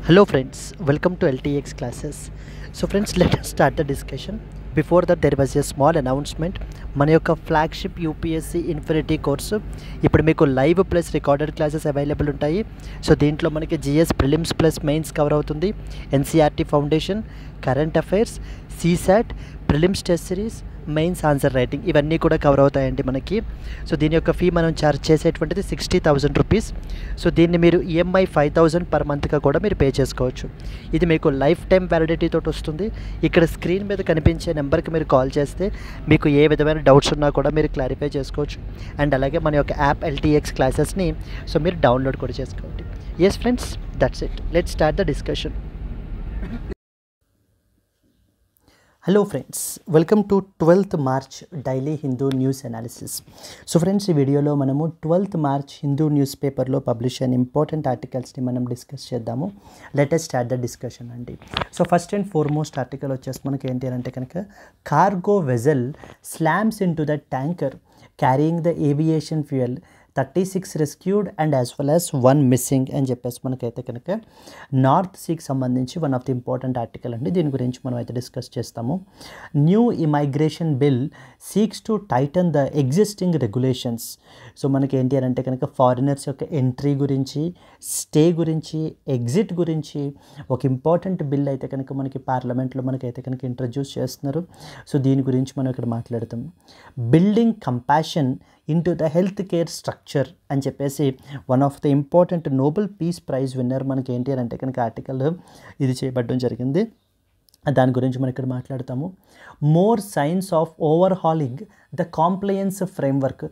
Hello friends, welcome to LTX classes. So friends, let us start the discussion. Before that there was a small announcement. మన యొక్క flagship UPSC infinity course ఇప్పుడు మీకు live plus recorded classes available ఉంటాయి. So దీంట్లో మనకి GS prelims plus mains cover అవుతుంది, NCERT foundation, current affairs, CSAT, prelims test series, mains answer writing ఇవన్నీ కూడా కవర్ అవుతాయండి మనకి. సో దీని యొక్క ఫీ మనం ఛార్జ్ చేసేటువంటిది 60,000 రూపీస్. సో దీన్ని మీరు ఈఎంఐ 5,000 పర్ మంత్గా కూడా మీరు పే చేసుకోవచ్చు. ఇది మీకు లైఫ్ టైం వ్యాలిడిటీ తోటి వస్తుంది. ఇక్కడ స్క్రీన్ మీద కనిపించే నెంబర్కి మీరు కాల్ చేస్తే మీకు ఏ విధమైన డౌట్స్ ఉన్నా కూడా మీరు క్లారిఫై చేసుకోవచ్చు. అండ్ అలాగే మన యొక్క యాప్ ఎల్టీఎక్స్ క్లాసెస్ని సో మీరు డౌన్లోడ్ కూడా చేసుకోండి. Yes friends, that's it. Let's start the discussion. Hello friends, welcome to 12th March daily Hindu news analysis. So friends, ఈ వీడియోలో మనము 12th మార్చ్ హిందూ న్యూస్ పేపర్లో పబ్లిష్ అయిన ఇంపార్టెంట్ ఆర్టికల్స్ని మనం డిస్కస్ చేద్దాము. లెటెస్ట్ స్టార్ట్ ద డిస్కషన్ అండి. So first and foremost article వచ్చేసి మనకి ఏంటి అంటే కనుక cargo vessel slams into the tanker carrying the aviation fuel, 36 rescued and as well as 1 missing అని చెప్పేసి మనకైతే కనుక నార్త్ సీకి సంబంధించి one of the important article అండి. దీని గురించి మనం అయితే డిస్కస్ చేస్తాము. New immigration bill seeks to tighten the existing regulations. So మనకి ఏంటి అని అంటే కనుక ఫారినర్స్ యొక్క ఎంట్రీ గురించి, స్టే గురించి, ఎగ్జిట్ గురించి ఒక ఇంపార్టెంట్ బిల్ అయితే కనుక మనకి పార్లమెంట్లో మనకైతే కనుక ఇంట్రడ్యూస్ చేస్తున్నారు. సో దీని గురించి మనం ఇక్కడ మాట్లాడతాం. Building compassion into the health care structure అని చెప్పేసి one of the important Nobel peace prize winner మనకి ఏంటి అని అంటే కనుక ఆర్టికల్ ఇది చేయబడడం జరిగింది. దాని గురించి మనం ఇక్కడ మాట్లాడతాము. More signs of overhauling the compliance framework,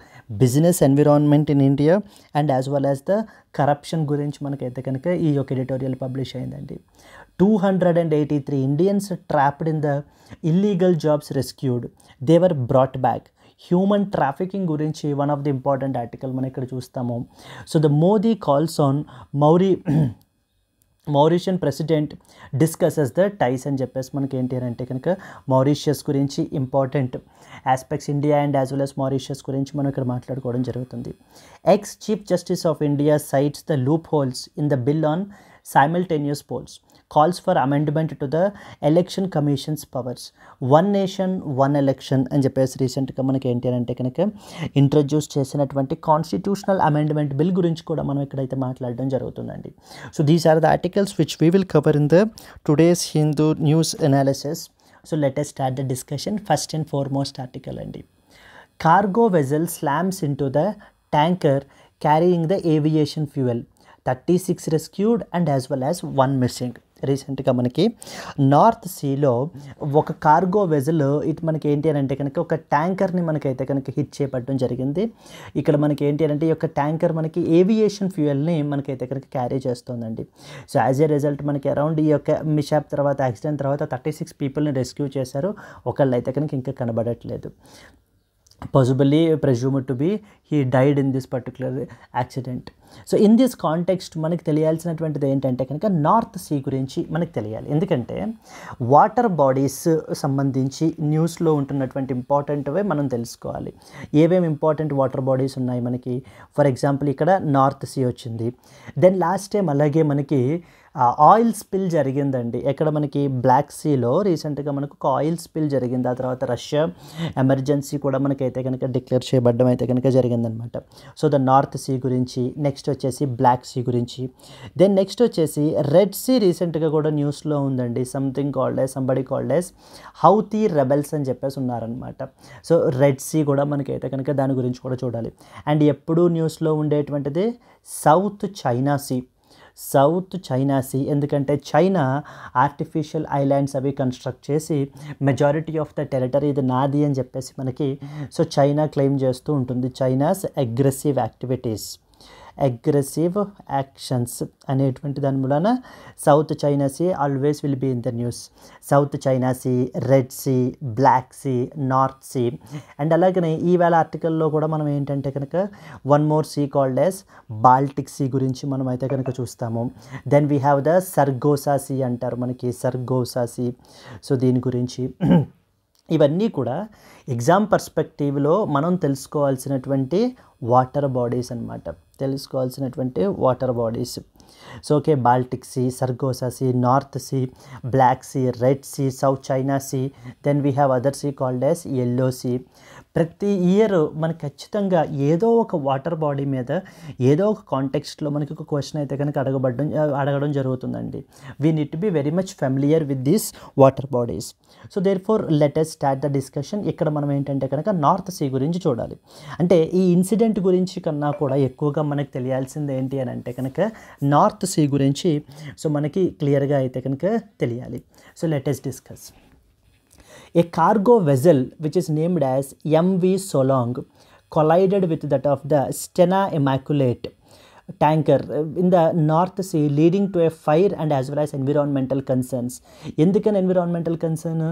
business environment in India and as well as the corruption గురించి మనకైతే కనుక ఈ యొక్క ఎడిటోరియల్ పబ్లిష్ అయిందండి. 283 Indians trapped in the illegal jobs rescued, they were brought back. Human trafficking గురించి one of the important article మనం ఇక్కడ చూస్తాము. So the Modi calls on Mauritian president discusses the ties అని చెప్పేసి మనకి ఏంటి అంటే కనుక మారిషియస్ గురించి important aspects India and as well as Mauritius గురించి మనం ఇక్కడ మాట్లాడుకోవడం జరుగుతుంది. Ex chief justice of India cites the loopholes in the bill on simultaneous polls, calls for amendment to the election commission's powers, one nation one election అని చెప్పేసి రీసెంట్గా మనకి ఏంటి అంటే కనుక ఇంట్రడ్యూస్ చేసినటువంటి కాన్స్టిట్యూషనల్ అమెండ్మెంట్ బిల్ గురించి కూడా మనం ఇక్కడైతే మాట్లాడడం జరుగుతుందండి. So these are the articles which we will cover in the today's Hindu news analysis. So let us start the discussion. First and foremost article అండి. Cargo vessel slams into the tanker carrying the aviation fuel, 36 rescued and as well as 1 missing. రీసెంట్గా మనకి north సీలో ఒక cargo vessel ఇటు మనకి ఏంటి అని అంటే కనుక ఒక ట్యాంకర్ని మనకైతే కనుక హిట్ చేయబడడం జరిగింది. ఇక్కడ మనకి ఏంటి అంటే ఈ యొక్క ట్యాంకర్ మనకి ఏవియేషన్ ఫ్యూయల్ని మనకైతే కనుక క్యారీ చేస్తుందండి. సో యాజ్ ఏ రిజల్ట్ మనకి అరౌండ్ ఈ యొక్క మిషాప్ తర్వాత యాక్సిడెంట్ తర్వాత 36 పీపుల్ని రెస్క్యూ చేశారు. ఒకళ్ళు అయితే కనుక ఇంకా కనబడట్లేదు. Possibly presumed to be he died in this particular accident. So in this context మనకి తెలియాల్సినటువంటిది ఏంటంటే కనుక నార్త్ సీ గురించి మనకు తెలియాలి. ఎందుకంటే వాటర్ బాడీస్ సంబంధించి న్యూస్లో ఉంటున్నటువంటి ఇంపార్టెంట్వే మనం తెలుసుకోవాలి. ఏమేమి ఇంపార్టెంట్ వాటర్ బాడీస్ ఉన్నాయి మనకి. ఫర్ ఎగ్జాంపుల్ ఇక్కడ నార్త్ సీ వచ్చింది. దెన్ లాస్ట్ టైం అలాగే మనకి ఆయిల్ స్పిల్ జరిగిందండి. ఎక్కడ మనకి బ్లాక్ సీలో రీసెంట్గా మనకు ఒక ఆయిల్ స్పిల్ జరిగింది. ఆ తర్వాత రష్యా ఎమర్జెన్సీ కూడా మనకైతే కనుక డిక్లేర్ చేయబడడం అయితే కనుక జరిగిందనమాట. సో ద నార్త్ సీ గురించి, నెక్స్ట్ వచ్చేసి బ్లాక్ సీ గురించి, దెన్ నెక్స్ట్ వచ్చేసి రెడ్ సీ రీసెంట్గా కూడా న్యూస్లో ఉందండి. Somebody called as Houthi rebels అని చెప్పేసి ఉన్నారనమాట. సో రెడ్ సీ కూడా మనకైతే కనుక దాని గురించి కూడా చూడాలి. అండ్ ఎప్పుడూ న్యూస్లో ఉండేటువంటిది సౌత్ చైనా సీ. ఎందుకంటే చైనా ఆర్టిఫిషియల్ ఐలాండ్స్ అవి కన్స్ట్రక్ట్ చేసి మెజారిటీ ఆఫ్ ద టెరిటరీ ఇది నాది అని చెప్పేసి మనకి సో చైనా క్లెయిమ్ చేస్తూ ఉంటుంది. చైనాస్ అగ్రెసివ్ యాక్షన్స్ అనేటువంటి దాని మూలన South China Sea always will be in the news. South China Sea, red see, black Sea, North Sea. And అలాగనే ఈవేళ ఆర్టికల్లో కూడా మనం ఏంటంటే కనుక one more sea called as Baltic Sea గురించి మనం అయితే కనుక చూస్తాము. Then we have the Sargasso Sea అంటారు మనకి, సర్గోసా సీ. సో దీని గురించి ఇవన్నీ కూడా ఎగ్జామ్ పర్స్పెక్టివ్లో మనం తెలుసుకోవాల్సినటువంటి వాటర్ బాడీస్ అన్నమాట. So okay, Baltic Sea, Sargasso Sea, North Sea, black Sea, red Sea, South China Sea, then we have other sea called as Yellow Sea. ప్రతి ఇయర్ మనకి ఖచ్చితంగా ఏదో ఒక వాటర్ బాడీ మీద ఏదో ఒక కాంటెక్స్ట్లో మనకి ఒక క్వశ్చన్ అయితే కనుక అడగడం జరుగుతుందండి. We need to be very much familiar with these water bodies. So therefore let us start the discussion. ఇక్కడ మనం ఏంటంటే కనుక నార్త్ సీ గురించి చూడాలి. అంటే ఈ ఇన్సిడెంట్ గురించి కన్నా కూడా ఎక్కువగా మనకు తెలియాల్సింది ఏంటి అని అంటే కనుక నార్త్ సీ గురించి సో మనకి క్లియర్గా అయితే కనుక తెలియాలి. So let us discuss. A cargo vessel which is named as MV Solong collided with that of the Stena Immaculate tanker in the North Sea, leading to a fire and as well as environmental concerns. ఎందుకని environmental concern?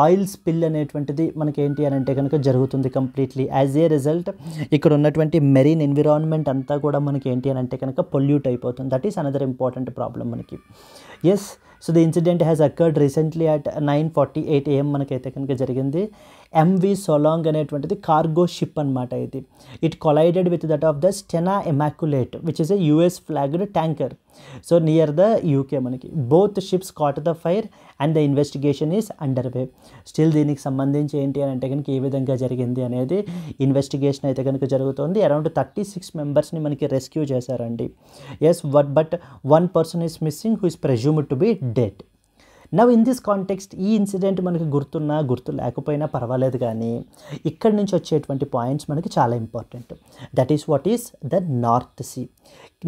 Oil spill అనేటువంటిది మనకి ఏంటి అని అంటే కనుక జరుగుతుంది completely. As a result ఇక్కడ ఉన్నటువంటి మెరీన్ ఎన్విరాన్మెంట్ అంతా కూడా మనకి ఏంటి అని అంటే కనుక పొల్యూట్ అయిపోతుంది. That is another important problem మనకి. Yes, so the incident has occurred recently at 9:48 AM మనకైతే కనుక జరిగింది. ఎంవి సోలాంగ్ అనేటువంటిది కార్గో షిప్ అనమాట ఇది. It collided with that of the Stena immaculate which is a US flagged tanker. So near the UK మనకి. Both ships caught the fire and the investigation is under way. Still దీనికి సంబంధించి ఏంటి అని అంటే కనుక ఏ విధంగా జరిగింది అనేది ఇన్వెస్టిగేషన్ అయితే కనుక జరుగుతుంది. అరౌండ్ 36 మెంబర్స్ని మనకి రెస్క్యూ చేశారండి. Yes, but 1 person is missing who is presumed to be dead. Now in this context ఈ ఇన్సిడెంట్ మనకి గుర్తు లేకపోయినా పర్వాలేదు, కానీ ఇక్కడి నుంచి వచ్చేటువంటి పాయింట్స్ మనకి చాలా important. That is what is the North Sea.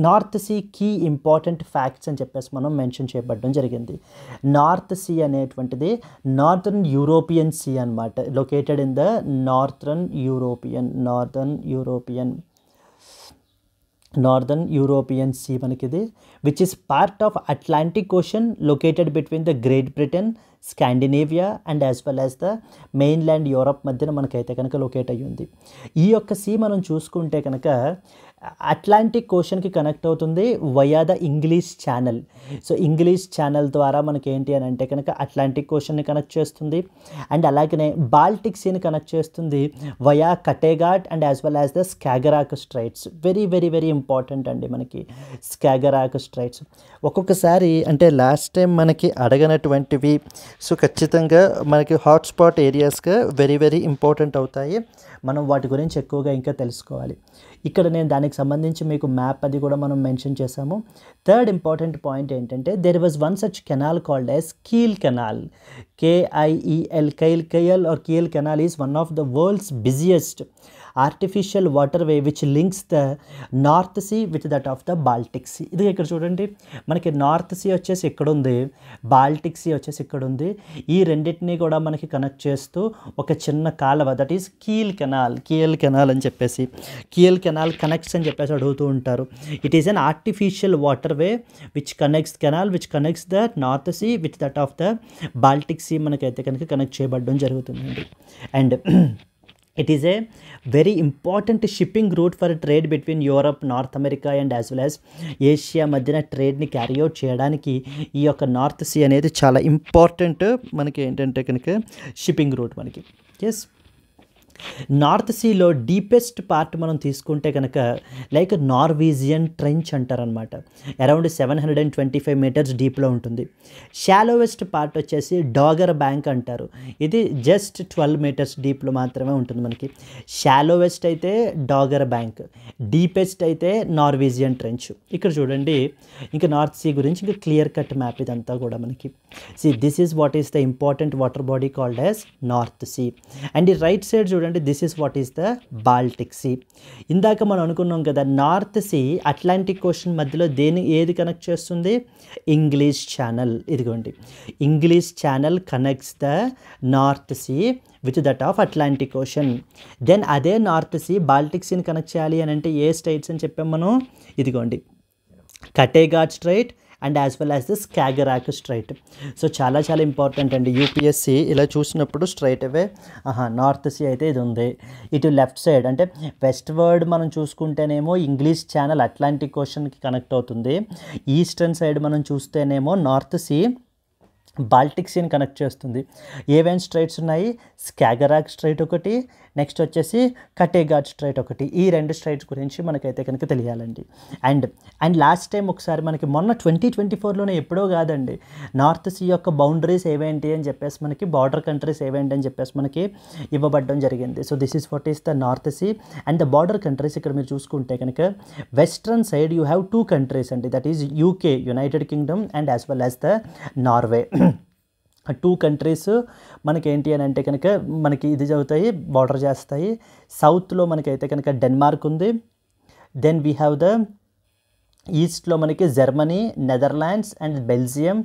North Sea కీ ఇంపార్టెంట్ ఫ్యాక్ట్స్ అని చెప్పేసి మనం మెన్షన్ చేయబడడం జరిగింది. నార్త్ సీ అనేటువంటిది నార్థన్ యూరోపియన్ సీ అనమాట. Located in the northern European sea మనకిది, which is part of Atlantic Ocean located between the Great Britain, Scandinavia and as well as the mainland Europe మధ్యన మనకైతే కనుక locate అయ్యి ఉంది. ఈ యొక్క సీ మనం చూసుకుంటే కనుక అట్లాంటిక్ ఓషన్కి కనెక్ట్ అవుతుంది via the English Channel. So English Channel ద్వారా మనకి ఏంటి అని అంటే కనుక అట్లాంటిక్ ఓషన్ని కనెక్ట్ చేస్తుంది. అండ్ అలాగనే బాల్టిక్ సీని కనెక్ట్ చేస్తుంది via Kattegat and as well as the Skagerrak straits. Very very very important అండి మనకి స్కాగరాక్ స్ట్రైట్స్. ఒక్కొక్కసారి అంటే లాస్ట్ టైం మనకి అడగనటువంటివి సో ఖచ్చితంగా మనకి హాట్స్పాట్ ఏరియాస్గా వెరీ వెరీ ఇంపార్టెంట్ అవుతాయి. మనం వాటి గురించి ఎక్కువగా ఇంకా తెలుసుకోవాలి. ఇక్కడ నేను దానికి సంబంధించి మీకు మ్యాప్ అది కూడా మనం మెన్షన్ చేసాము. థర్డ్ ఇంపార్టెంట్ పాయింట్ ఏంటంటే there was one such canal called as Kiel Canal. KIEL, Kiel or Kiel Canal is one of the world's busiest artificial waterway which links the North Sea with that of the Baltic Sea. ఇది ఇక్కడ చూడండి, మనకి North see వచ్చేసి ఇక్కడ ఉంది, Baltic see వచ్చేసి ఇక్కడ ఉంది. ఈ రెండింటినీ కూడా మనకి కనెక్ట్ చేస్తూ ఒక చిన్న కాలువ, దట్ ఈస్ కీల్ కెనాల్ అని చెప్పేసి కీల్ కెనాల్ కనెక్ట్స్ అని చెప్పేసి అడుగుతూ ఉంటారు. It is an artificial waterway which connects the North Sea with that of the Baltic Sea మనకైతే కనుక కనెక్ట్ చేయబడడం జరుగుతుందండి. And it is a very important shipping route for trade between Europe, North America and as well as Asia మధ్యన ట్రేడ్ని carry out చేయడానికి ఈ యొక్క north Sea అనేది చాలా ఇంపార్టెంట్ మనకి ఏంటంటే కనుక షిప్పింగ్ రూట్ మనకి. ఎస్, నార్త్ సీలో డీపెస్ట్ పార్ట్ మనం తీసుకుంటే కనుక లైక్ నార్వీజియన్ ట్రెంచ్ అంటారనమాట. అరౌండ్ 725 meters డీప్లో ఉంటుంది. షాలోవెస్ట్ పార్ట్ వచ్చేసి డాగర్ బ్యాంక్ అంటారు. ఇది జస్ట్ 12 meters డీప్లో మాత్రమే ఉంటుంది మనకి. షాలోవెస్ట్ అయితే డాగర్ బ్యాంక్, డీపెస్ట్ అయితే నార్వీజియన్ ట్రెంచ్. ఇక్కడ చూడండి, ఇంకా నార్త్ సీ గురించి ఇంకా క్లియర్ కట్ మ్యాప్ ఇదంతా కూడా మనకి. This is what is the important water body called as North Sea. And ఈ రైట్ సైడ్ చూడండి, this is what is the Baltic Sea. ఇందాక మనం అనుకున్నాం కదా, నార్త్ సీ అట్లాంటిక్ ఓషన్ మధ్యలో ఏది కనెక్ట్ చేస్తుంది? English Channel. ఇదిగోండి, English Channel connects the North Sea with that of Atlantic Ocean. Then అదే నార్త్ సీ బాల్టిక్ సీని కనెక్ట్ చేయాలి అని అంటే ఏ స్ట్రైట్స్ అని చెప్పాం మనం? ఇదిగోండి, Kattegat strait and as well as the Skagerrak strait. So చాలా చాలా ఇంపార్టెంట్ అండి. యూపీఎస్సీ ఇలా చూసినప్పుడు స్ట్రైట్ అవే నార్త్ సీ అయితే ఇది ఉంది. ఇటు లెఫ్ట్ సైడ్ అంటే వెస్ట్ వర్డ్ మనం చూసుకుంటేనేమో ఇంగ్లీష్ ఛానల్ అట్లాంటిక్ ఓషన్కి కనెక్ట్ అవుతుంది. ఈస్టర్న్ సైడ్ మనం చూస్తేనేమో నార్త్ సీ బాల్టిక్ సీని కనెక్ట్ చేస్తుంది. ఏవేం స్ట్రైట్స్ ఉన్నాయి? స్కాగరాక్ స్ట్రైట్ ఒకటి, నెక్స్ట్ వచ్చేసి కటేఘాట్ స్ట్రైట్ ఒకటి. ఈ 2 స్ట్రైట్స్ గురించి మనకైతే కనుక తెలియాలండి. అండ్ లాస్ట్ టైం ఒకసారి మనకి మొన్న 2024లోనే ఎప్పుడో కాదండి, నార్త్ సీ యొక్క బౌండరీస్ ఏవేంటి అని చెప్పేసి మనకి బార్డర్ కంట్రీస్ ఏవేంటి అని చెప్పేసి మనకి ఇవ్వబడడం జరిగింది. So this is what is the North Sea and the border countries. ఇక్కడ మీరు చూసుకుంటే కనుక western side you have 2 countries అండి, that is UK United Kingdom and as well as the Norway. 2 countries మనకి ఏంటి అని అంటే కనుక మనకి ఇది చదువుతాయి, బార్డర్ చేస్తాయి. సౌత్లో మనకైతే కనుక డెన్మార్క్ ఉంది. దెన్ వీ హ్యావ్ ద ఈస్ట్లో మనకి Germany, Netherlands and Belgium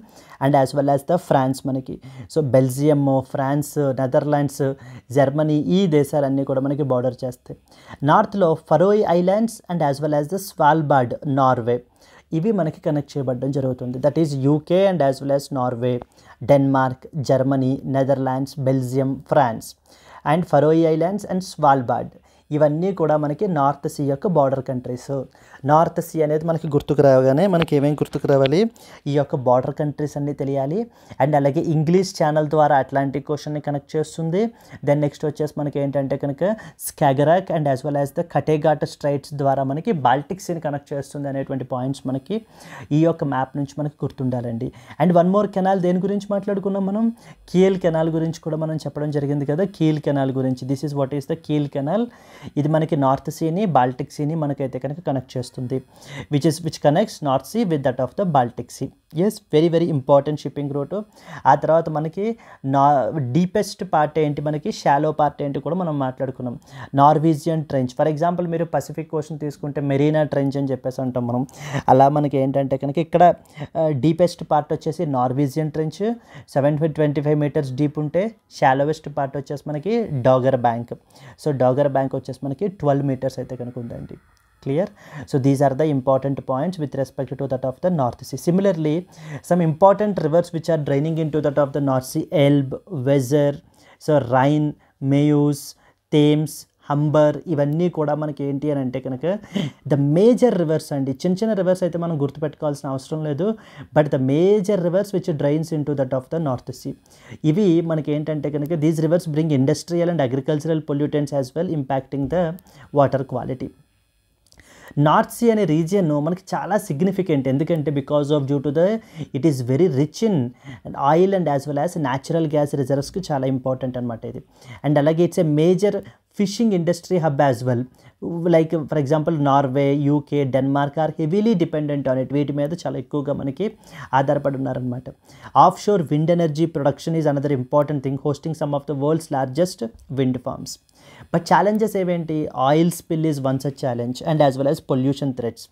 and as well as the France మనకి. So Belgium, France, Netherlands, Germany ఈ దేశాలన్నీ కూడా మనకి బార్డర్ చేస్తాయి. నార్త్లో Faroe Islands and as well as the Svalbard, Norway, ఇవి మనకి కనెక్ట్ చేయబడడం జరుగుతుంది. That is UK and as well as Norway, Denmark, Germany, Netherlands, Belgium, France and Faroe Islands and Svalbard. ఇవన్నీ కూడా మనకి నార్త్ సీ యొక్క బార్డర్ కంట్రీస్. నార్త్ సీ అనేది మనకి గుర్తుకు రాగానే మనకి ఏమేమి గుర్తుకు రావాలి, ఈ యొక్క బార్డర్ కంట్రీస్ అన్నీ తెలియాలి. అండ్ అలాగే ఇంగ్లీష్ ఛానల్ ద్వారా అట్లాంటిక్ ఓషన్ని కనెక్ట్ చేస్తుంది. దెన్ నెక్స్ట్ వచ్చేసి మనకి ఏంటంటే కనుక Skagerrak and as well as the Kattegat straits ద్వారా మనకి బాల్టిక్ సీని కనెక్ట్ చేస్తుంది అనేటువంటి పాయింట్స్ మనకి ఈ యొక్క మ్యాప్ నుంచి మనకి గుర్తుండాలండి. అండ్ వన్ మోర్ కెనాల్, దేని గురించి మాట్లాడుకున్నాం మనం, కీల్ కెనాల్ గురించి కూడా మనం చెప్పడం జరిగింది కదా, కీల్ కెనాల్ గురించి. This is what is the Kiel canal. ఇది మనకి నార్త్ సీని బాల్టిక్ సీని మనకైతే కనుక కనెక్ట్ చేస్తుంది, which connects North Sea with that of the Baltic Sea. Yes, very very important shipping route. ఆ తర్వాత మనకి డీపెస్ట్ పార్ట్ ఏంటి, మనకి షాలో పార్ట్ ఏంటి కూడా మనం మాట్లాడుకున్నాం. నార్వీజియన్ ట్రెంచ్, ఫర్ ఎగ్జాంపుల్ మీరు పసిఫిక్ ఓషన్ తీసుకుంటే మెరీనా ట్రెంచ్ అని చెప్పేసి అంటాం మనం. అలా మనకి ఏంటంటే కనుక ఇక్కడ డీపెస్ట్ పార్ట్ వచ్చేసి నార్వీజియన్ ట్రెంచ్ 725 మీటర్స్ డీప్ ఉంటే, షాలోవెస్ట్ పార్ట్ వచ్చేసి మనకి Dogger Bank. So Dogger Bank వచ్చేసి మనకి 12 మీటర్స్ అయితే కనుక ఉందండి. Clear? So these are the important points with respect to that of the North Sea. Similarly some important rivers which are draining into that of the North Sea, Elbe, Weser, so Rhine, Meuse, Thames, Humber, ఇవన్నీ కూడా మనకి ఏంటి అని అంటే కనుక the major reverse అండి. చిన్న చిన్న రివర్స్ అయితే మనం గుర్తుపెట్టుకోవాల్సిన అవసరం లేదు, but the major rivers which drains into that of the North Sea. ఇవి మనకి ఏంటంటే కనుక these rivers bring industrial and agricultural pollutants as well, impacting the water quality. North Sea అనే రీజియన్ మనకి చాలా సిగ్నిఫికెంట్, ఎందుకంటే because of due to the it is very rich in oil and as well as natural gas రిజర్వ్స్కి చాలా important అనమాట ఇది. And అలాగే it's a major fishing industry hub as well. Like for example Norway, UK, Denmark are heavily dependent on it. వీటి మీద చాలా ఎక్కువగా మనకి ఆధారపడి ఉన్నారనమాట. Offshore wind energy production is another important thing, hosting some of the world's largest wind farms. But challenges ఏవేంటి, oil spill is one such challenge and as well as pollution threats.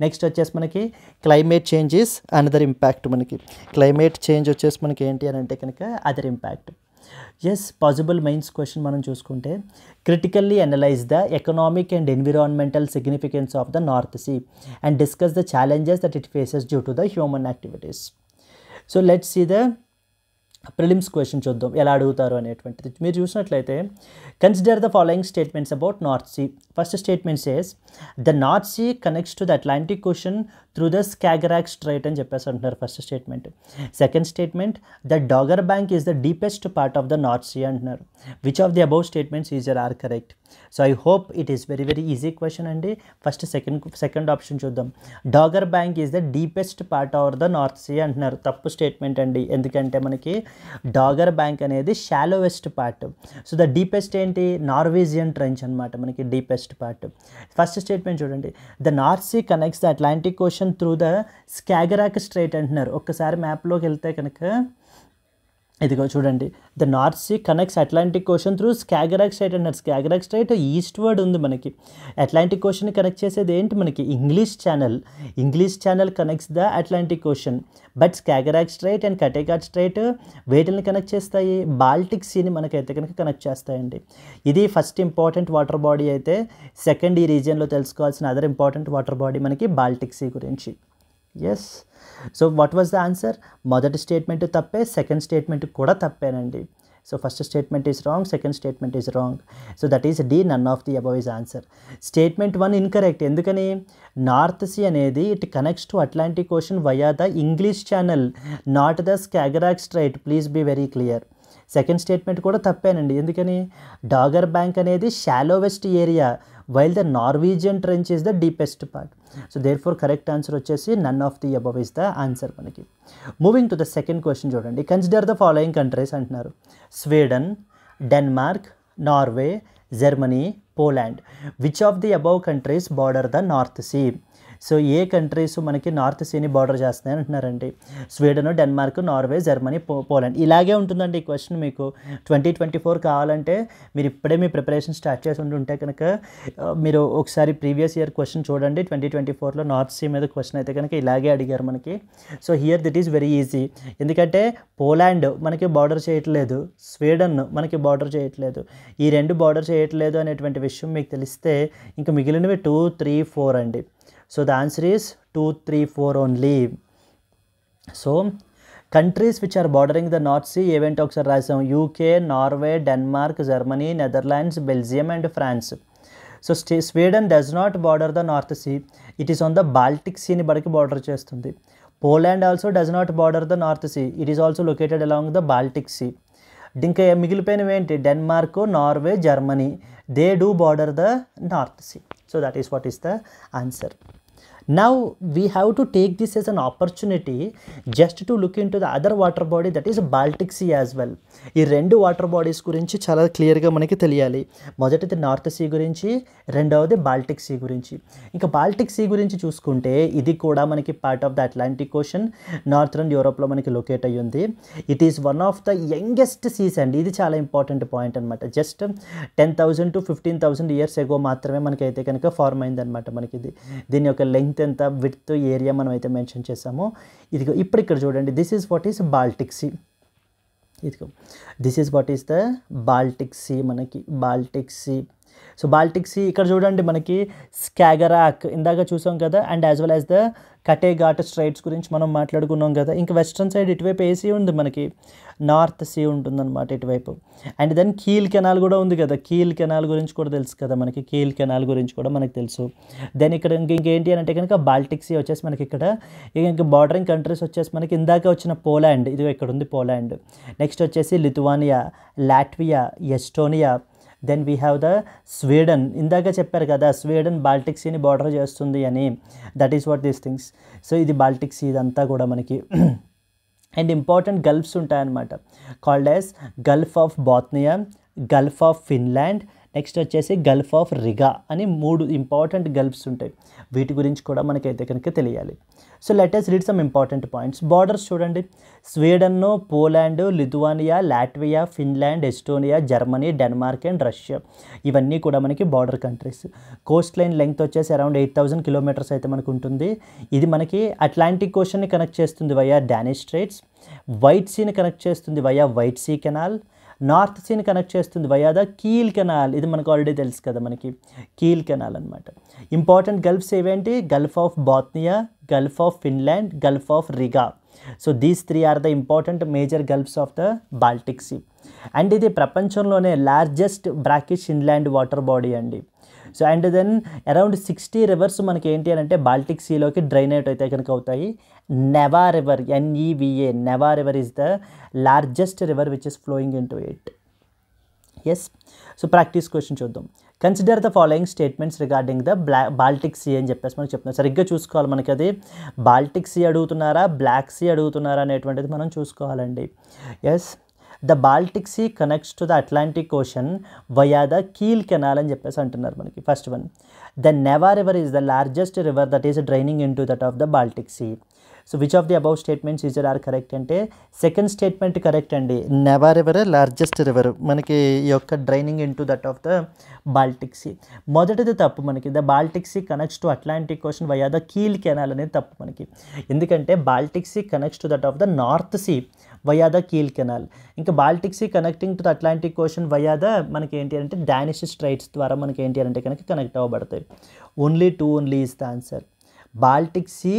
Next వచ్చేసి మనకి climate change is another impact. మనకి climate change వచ్చేసి మనకి ఏంటి అని అంటే కనుక other impact. Yes, possible mains question మనం చూసుకుంటే, critically analyse the economic and environmental significance of the North Sea and discuss the challenges that it faces due to the human activities. So let's see the prelims question చూద్దాం ఎలా అడుగుతారు అనేటువంటిది. మీరు చూసినట్లయితే consider the following statements about North Sea. First statement says the North Sea connects to the Atlantic Ocean through the Skagerrak strait అని చెప్పేసి అంటున్నారు first statement. Second statement the Dogger Bank is the deepest part of the North Sea అంటున్నారు. Which of the above statements is or are correct? So I hope it is very very easy question అండి. First second option చూద్దాం. Dogger Bank is the deepest part of the North Sea అంటున్నారు. తప్పు statement అండి, ఎందుకంటే మనకి Dogger Bank అనేది shallowest part. So the deepest ఏంటి, Norwegian Trench అనమాట మనకి డీపెస్ట్ పార్ట్. ఫస్ట్ స్టేట్మెంట్ చూడండి, the North Sea connects the Atlantic Ocean through the Skagerrak Strait అంటున్నారు. ఒక్కసారి మ్యాప్లోకి వెళ్తే కనుక ఇదిగో చూడండి, the North Sea connects Atlantic Ocean through Skagerrak Strait అంటున్నారు. స్కాగరాక్ స్ట్రైట్ ఈస్ట్ వర్డ్ ఉంది మనకి. అట్లాంటిక్ ఓషన్ కనెక్ట్ చేసేది ఏంటి మనకి, English Channel. English Channel connects the Atlantic Ocean. But Skagerrak Strait and Kattegat Strait వేటిని కనెక్ట్ చేస్తాయి, Baltic సీని మనకైతే కనుక కనెక్ట్ చేస్తాయండి. ఇది ఫస్ట్ ఇంపార్టెంట్ వాటర్ బాడీ అయితే, సెకండ్ ఈ రీజియన్లో తెలుసుకోవాల్సిన అదర్ ఇంపార్టెంట్ వాటర్ బాడీ మనకి బాల్టిక్ సీ గురించి. Yes, so what was the answer? మొదటి స్టేట్మెంట్ తప్పే, సెకండ్ స్టేట్మెంట్ కూడా తప్పేనండి. So first statement is wrong, second statement is wrong. So that is D, none of the above is answer. Statement 1 incorrect. ఎందుకని, North Sea అనేది it connects to Atlantic ocean via the English Channel, not the Skagerrak Strait. Please be very clear. Second statement కూడా తప్పేనండి. ఎందుకని Dogger Bank అనేది shallowest area while the Norwegian Trench is the deepest part. So therefore correct answer వచ్చేసి none of the above is the answer మనకి. Moving to the second question చూడండి. Consider the following countries అంటున్నారు. Sweden, Denmark, Norway, Germany, Poland. Which of the above countries border the North Sea? So ఏ countries మనకి North సీని border చేస్తున్నాయి అంటున్నారండి. Sweden, Denmark, Norway, Germany, Poland. ఇలాగే ఉంటుందండి ఈ క్వశ్చన్. మీకు 2024 కావాలంటే మీరు ఇప్పుడే మీ ప్రిపరేషన్ స్టార్ట్ చేసి ఉంటుంటే కనుక మీరు ఒకసారి ప్రీవియస్ ఇయర్ క్వశ్చన్ చూడండి. 2024లో నార్త్ సీ మీద క్వశ్చన్ అయితే కనుక ఇలాగే అడిగారు మనకి. So here it is very easy. ఎందుకంటే పోలాండ్ మనకి బార్డర్ చేయట్లేదు, స్వీడన్ మనకి బార్డర్ చేయట్లేదు. ఈ రెండు బార్డర్ చేయట్లేదు అనేటువంటి విషయం మీకు తెలిస్తే ఇంకా మిగిలినవి 2, 3, 4 అండి. So the answer is 2, 3, 4 only. So countries which are bordering the North Sea ఏవేంటి ఒకసారి రాసాం. UK, Norway, Denmark, Germany, Netherlands, Belgium and France. So Sweden does not border the North Sea, it is on the Baltic సీని బడికి border చేస్తుంది. Poland also does not border the North Sea, it is also located along the Baltic Sea. ఇంకా మిగిలిపోయినవి ఏంటి? Denmark, Norway, Germany, they do border the North Sea. So that is what is the answer. Now we have to take this as an opportunity just to look into the other water body, that is Baltic Sea as well. ఈ రెండు water bodies గురించి చాలా క్లియర్గా మనకి తెలియాలి. మొదటిది north see గురించి, రెండవది బాల్టిక్ సీ గురించి. ఇంకా బాల్టిక్ సీ గురించి చూసుకుంటే ఇది కూడా మనకి part of the Atlantic Ocean, northern యూరోప్లో మనకి లొకేట్ అయ్యి ఉంది. It is one of the youngest seas అండి. ఇది చాలా ఇంపార్టెంట్ పాయింట్ అనమాట. జస్ట్ 10,000 to 15,000 ఇయర్స్ ఎగో మాత్రమే మనకైతే కనుక ఫార్మ్ అయిందనమాట. మనకి దీని యొక్క లెంగ్త్ ఎంత, విడ్త్, ఏరియా మనం అయితే మెన్షన్ చేసామో. ఇదిగో ఇప్పుడు ఇక్కడ చూడండి. This is what is Baltic Sea. ఇదిగో this is what is the Baltic Sea మనకి. Baltic see. So Baltic Sea ఇక్కడ చూడండి మనకి స్కాగరాక్ ఇందాక చూసాం కదా, and as well as the Kattegat straits గురించి మనం మాట్లాడుకున్నాం కదా. ఇంకా వెస్ట్రన్ సైడ్ ఇటువైపు ఏ సీ ఉంది మనకి? నార్త్ సీ ఉంటుందన్నమాట ఇటువైపు. అండ్ దెన్ కీల్ కెనాల్ కూడా ఉంది కదా. కీల్ కెనాల్ గురించి కూడా తెలుసు కదా మనకి. కీల్ కెనాల్ గురించి కూడా మనకు తెలుసు. దెన్ ఇక్కడ ఇంకేంటి అని అంటే కనుక బాల్టిక్ సీ వచ్చేసి మనకి ఇక్కడ ఇంకా బార్డరింగ్ కంట్రీస్ వచ్చేసి మనకి ఇందాక వచ్చిన పోలాండ్, ఇది ఇక్కడ ఉంది పోలాండ్. నెక్స్ట్ వచ్చేసి Lithuania, Latvia, Estonia. Then we have the Sweden. ఇందాక చెప్పారు కదా స్వీడన్ బాల్టిక్ సీని బార్డర్ చేస్తుంది అని. That is what these things. So ఇది బాల్టిక్ సీ ఇదంతా కూడా మనకి. అండ్ ఇంపార్టెంట్ గల్ఫ్స్ ఉంటాయన్నమాట. Called as Gulf of Bothnia, Gulf of Finland, next వచ్చేసి గల్ఫ్ ఆఫ్ రిగా అని 3 ఇంపార్టెంట్ గల్ఫ్స్ ఉంటాయి. వీటి గురించి కూడా మనకైతే కనుక తెలియాలి. So let us read some important points. Borders చూడండి. Sweden, Poland, Lithuania, Latvia, Finland, Estonia, Germany, Denmark and Russia. ఇవన్నీ కూడా మనకి border countries. Coast line length వచ్చేసి అరౌండ్ 8,000 కిలోమీటర్స్ అయితే మనకు ఉంటుంది. ఇది మనకి అట్లాంటిక్ ఓషన్ని కనెక్ట్ చేస్తుంది వయా డానిష్ స్ట్రైట్స్, వైట్ సీని కనెక్ట్ చేస్తుంది via white sea canal, north సీని కనెక్ట్ చేస్తుంది వయా ద కీల్ కెనాల్. ఇది మనకు ఆల్రెడీ తెలుసు కదా మనకి, కీల్ కెనాల్ అనమాట. ఇంపార్టెంట్ గల్ఫ్స్ ఏవేంటి? Gulf of Bothnia, Gulf of Finland, gulf of Riga. So these 3 are the important major gulfs of the Baltic sea. And ఇది ప్రపంచంలోనే largest brackish inland water body అండి. So and then around 60 rivers మనకి ఏంటి అని అంటే Baltic సీలోకి డ్రైనేట్ అయితే కనుక అవుతాయి. Neva river, NEVA, Neva river is the largest river which is flowing into it. Yes. So practice question చూద్దాం. Consider the following statements regarding the Baltic sea అని చెప్పేసి మనకు చెప్తున్నారు. సరిగ్గా చూసుకోవాలి మనకి. అది బాల్టిక్ సీ అడుగుతున్నారా, బ్లాక్ సీ అడుగుతున్నారా అనేటువంటిది మనం చూసుకోవాలండి. Yes. The Baltic sea connects to the Atlantic ocean via the Kiel canal అని చెప్పేసి అంటున్నారు మనకి. First one. The never river is the largest river that is draining into that of the Baltic see. So which of the above statements is are correct అంటే second statement correct అండి. Neva river largest river మనకి ఈ యొక్క draining into that of the Baltic sea. మొదటిది తప్పు మనకి. The Baltic sea connects to Atlantic ocean via the Kiel canal అనేది తప్పు మనకి. ఎందుకంటే Baltic sea connects to that of the North see via the Kiel canal. ఇంకా Baltic sea connecting to the Atlantic ocean via the మనకి ఏంటి అంటే Danish Strides ద్వారా మనకి ఏంటి అంటే కనుక కనెక్ట్ అవ్వబడతాయి. Only 2 only is the answer. Baltic sea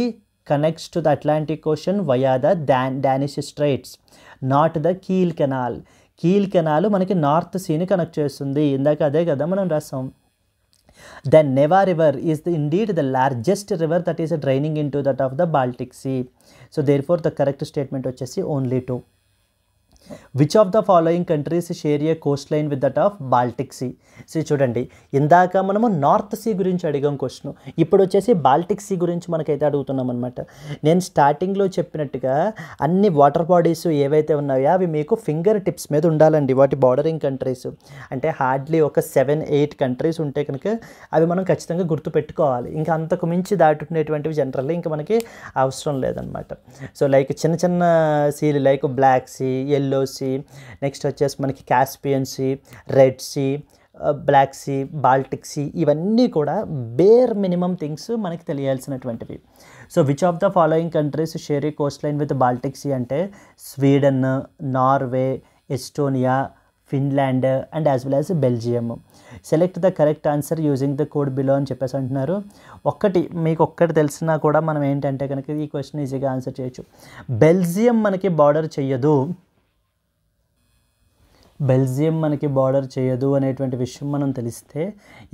connects to the Atlantic Ocean via the Danish Straits, not the Kiel Canal. Kiel Canal మనకి నార్త్ సీని కనెక్ట్ చేస్తుంది. ఇందాక అదే కదా మనం రాసాం. The Neva River is indeed the largest river that is draining into that of the Baltic Sea. So therefore the correct statement వచ్చేసి only 2. Which of the following countries share a Coast line with that of Baltic see. So చూడండి, ఇందాక మనము north see గురించి అడిగాం question, ఇప్పుడు వచ్చేసి Baltic Sea గురించి మనకైతే అడుగుతున్నాం అనమాట. నేను స్టార్టింగ్లో చెప్పినట్టుగా అన్ని వాటర్ బాడీస్ ఏవైతే ఉన్నాయో అవి మీకు ఫింగర్ టిప్స్ మీద ఉండాలండి, వాటి బార్డరింగ్ కంట్రీస్. అంటే హార్డ్లీ ఒక 7-8 కంట్రీస్ ఉంటే కనుక అవి మనం ఖచ్చితంగా గుర్తుపెట్టుకోవాలి. ఇంకా అంతకు మించి దాటుకునేటువంటివి జనరల్లీ ఇంకా మనకి అవసరం లేదనమాట. సో లైక్ చిన్న చిన్న సీలు like black sea, yellow sea, next వచ్చేసి మనకి Caspian sea, red see, black sea, Baltic sea, ఇవన్నీ కూడా బేర్ మినిమం థింగ్స్ మనకి తెలియాల్సినటువంటివి. So which of the following countries share a Coast line with Baltic sea అంటే Sweden, Norway, Estonia, Finland and as well as Belgium. Select the correct answer using the code below అని చెప్పేసి అంటున్నారు. మీకు ఒక్కటి తెలిసినా కూడా మనం ఏంటంటే కనుక ఈ క్వశ్చన్ ఈజీగా ఆన్సర్ చేయొచ్చు. బెల్జియం మనకి బార్డర్ చేయదు అనేటువంటి విషయం మనం తెలిస్తే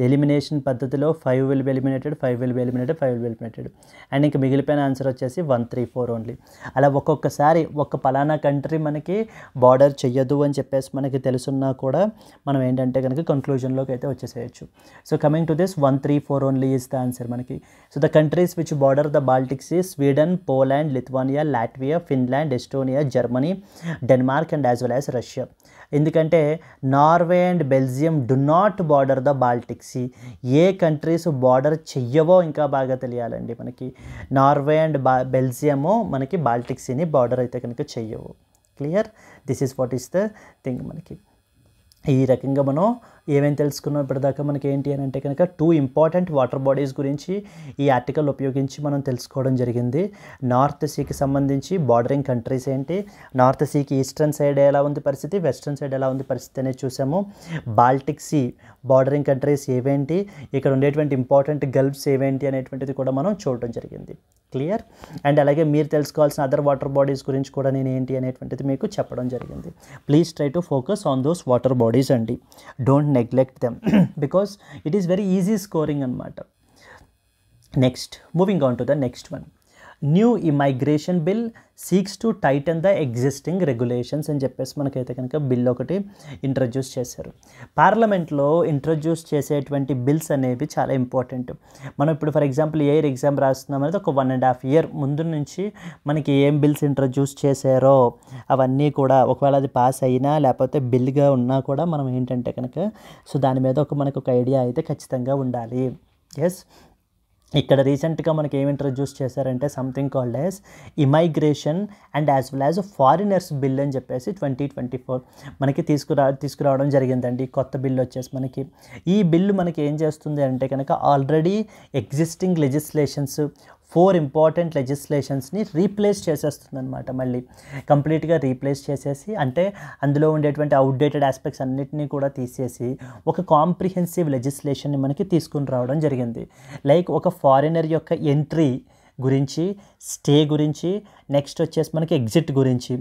ఎలిమినేషన్ పద్ధతిలో 5 will be eliminated, 5 will be eliminated, 5 will be eliminated and ఇంకా మిగిలిపోయిన ఆన్సర్ వచ్చేసి 1, 3, 4 ఓన్లీ. అలా ఒక్కొక్కసారి ఒక పలానా కంట్రీ మనకి బార్డర్ చెయ్యదు అని చెప్పేసి మనకి తెలుసున్నా కూడా మనం ఏంటంటే కనుక కంక్లూజన్లోకి అయితే వచ్చేసేయచ్చు. So coming to this 1, 3, 4 only is the answer మనకి. So the countries which border the Baltic sea Sweden, Poland, Lithuania, Latvia, Finland, Estonia, Germany, Denmark and as well as Russia. ఎందుకంటే Norway and Belgium do not border the Baltic sea. ఏ countries border చెయ్యవో ఇంకా బాగా తెలియాలండి మనకి. Norway and Belgium మనకి Baltic సీని border అయితే కనుక చెయ్యవు. Clear? This is what is the thing మనకి. ఈ రకంగా మనం ఏమేమి తెలుసుకున్నాం ఇప్పటిదాకా మనకి ఏంటి అని అంటే కనుక 2 ఇంపార్టెంట్ వాటర్ బాడీస్ గురించి ఈ ఆర్టికల్ ఉపయోగించి మనం తెలుసుకోవడం జరిగింది. నార్త్ సీకి సంబంధించి బార్డరింగ్ కంట్రీస్ ఏంటి, నార్త్ సీకి ఈస్టర్న్ సైడ్ ఎలా ఉంది పరిస్థితి, వెస్టర్న్ సైడ్ ఎలా ఉంది పరిస్థితి అనేది చూసాము. బాల్టిక్ సీ బార్డరింగ్ కంట్రీస్ ఏవేంటి, ఇక్కడ ఉండేటువంటి ఇంపార్టెంట్ గల్ఫ్స్ ఏవేంటి అనేటువంటిది కూడా మనం చూడడం జరిగింది. క్లియర్? అండ్ అలాగే మీరు తెలుసుకోవాల్సిన అదర్ వాటర్ బాడీస్ గురించి కూడా నేను ఏంటి అనేటువంటిది మీకు చెప్పడం జరిగింది. Please try to focus on those water bodies అండి. Don't neglect them because it is very easy scoring అనమాట. Next moving on to the next one. New immigration bill seeks to tighten the existing regulations అని చెప్పేసి మనకైతే కనుక bill ఒకటి introduce చేశారు. పార్లమెంట్లో introduce చేసేటువంటి బిల్స్ అనేవి చాలా ఇంపార్టెంట్. మనం ఇప్పుడు ఫర్ ఎగ్జాంపుల్ ఎయిర్ ఎగ్జామ్ రాస్తున్నాం అనేది ఒక 1.5 year ముందు నుంచి మనకి ఏం బిల్స్ ఇంట్రడ్యూస్ చేశారో అవన్నీ కూడా ఒకవేళ అది పాస్ అయినా లేకపోతే బిల్గా ఉన్నా కూడా మనం ఏంటంటే కనుక సో దాని మీద మనకు ఒక ఐడియా అయితే ఖచ్చితంగా ఉండాలి. ఎస్, ఇక్కడ రీసెంట్గా మనకి ఏమి ఇంట్రడ్యూస్ చేశారంటే something called as immigration and as well as foreigners bill అని చెప్పేసి 2024 మనకి తీసుకురావడం జరిగిందండి. కొత్త బిల్ వచ్చేసి మనకి ఈ బిల్లు మనకి ఏం చేస్తుంది అంటే కనుక ఆల్రెడీ ఎగ్జిస్టింగ్ లెజిస్లేషన్స్ 4 ఇంపార్టెంట్ లెజిస్లేషన్స్ని రీప్లేస్ చేసేస్తుంది అనమాట. మళ్ళీ కంప్లీట్గా రీప్లేస్ చేసేసి అంటే అందులో ఉండేటువంటి అవుట్డేటెడ్ ఆస్పెక్ట్స్ అన్నిటినీ కూడా తీసేసి ఒక కాంప్రిహెన్సివ్ లెజిస్లేషన్ని మనకి తీసుకుని రావడం జరిగింది. లైక్ ఒక ఫారినర్ యొక్క ఎంట్రీ గురించి, స్టే గురించి, నెక్స్ట్ వచ్చేసి మనకి ఎగ్జిట్ గురించి.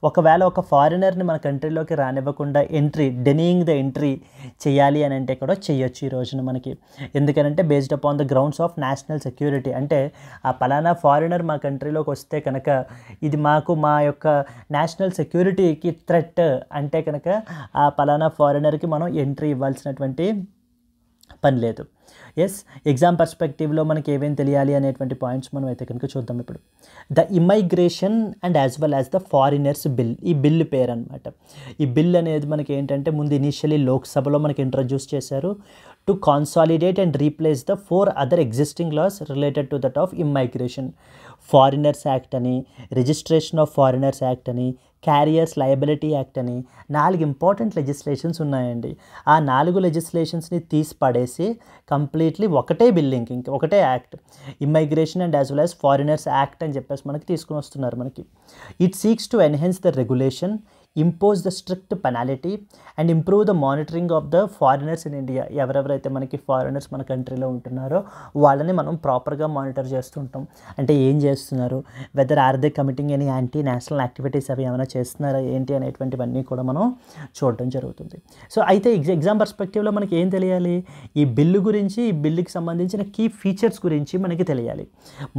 ఒకవేళ ఒక ఫారినర్ని మన కంట్రీలోకి రానివ్వకుండా డెనీయింగ్ ద ఎంట్రీ చేయాలి అని అంటే కూడా చేయొచ్చు ఈ రోజున మనకి. ఎందుకనంటే based upon the grounds of national security. అంటే ఆ పలానా ఫారినర్ మా కంట్రీలోకి వస్తే కనుక ఇది మా యొక్క నేషనల్ సెక్యూరిటీకి థ్రెట్ అంటే కనుక ఆ పలానా ఫారినర్కి మనం ఎంట్రీ ఇవ్వాల్సినటువంటి పని లేదు. ఎస్, ఎగ్జామ్ పర్స్పెక్టివ్లో మనకి ఏమేమి తెలియాలి అనేటువంటి పాయింట్స్ మనం అయితే కనుక చూద్దాం. ఇప్పుడు the immigration and as well as the foreigners bill, ఈ బిల్ పేరు అనమాట. ఈ బిల్ అనేది మనకి ఏంటంటే ముందు ఇనీషియలీ లోక్సభలో మనకి ఇంట్రడ్యూస్ చేశారు to consolidate and replace the 4 other existing laws related to that of immigration. Foreigners act అని, రిజిస్ట్రేషన్ ఆఫ్ ఫారినర్స్ యాక్ట్ అని, క్యారియర్స్ లయబిలిటీ యాక్ట్ అని 4 ఇంపార్టెంట్ లెజిస్లేషన్స్ ఉన్నాయండి. ఆ 4 లెజిస్లేషన్స్ని తీసి పడేసి కంప్లీట్లీ ఒకటే బిల్లింగ్, ఇంకా ఒకటే act, immigration and as well as foreigners act అని చెప్పేసి మనకి తీసుకుని వస్తున్నారు మనకి. It seeks to enhance the regulation, impose the strict penalty and improve the monitoring of the foreigners in India. ఎవరెవరైతే మనకి ఫారినర్స్ మన కంట్రీలో ఉంటున్నారో వాళ్ళని మనం ప్రాపర్గా మానిటర్ చేస్తుంటాం. అంటే ఏం చేస్తున్నారు, whether are they committing any anti national activities అవి ఏమైనా చేస్తున్నారా ఏంటి అనేటువంటివన్నీ కూడా మనం చూడటం జరుగుతుంది. సో అయితే ఎగ్జామ్ పర్స్పెక్టివ్లో మనకి ఏం తెలియాలి, ఈ బిల్లు గురించి, ఈ బిల్లుకి సంబంధించిన కీ ఫీచర్స్ గురించి మనకి తెలియాలి.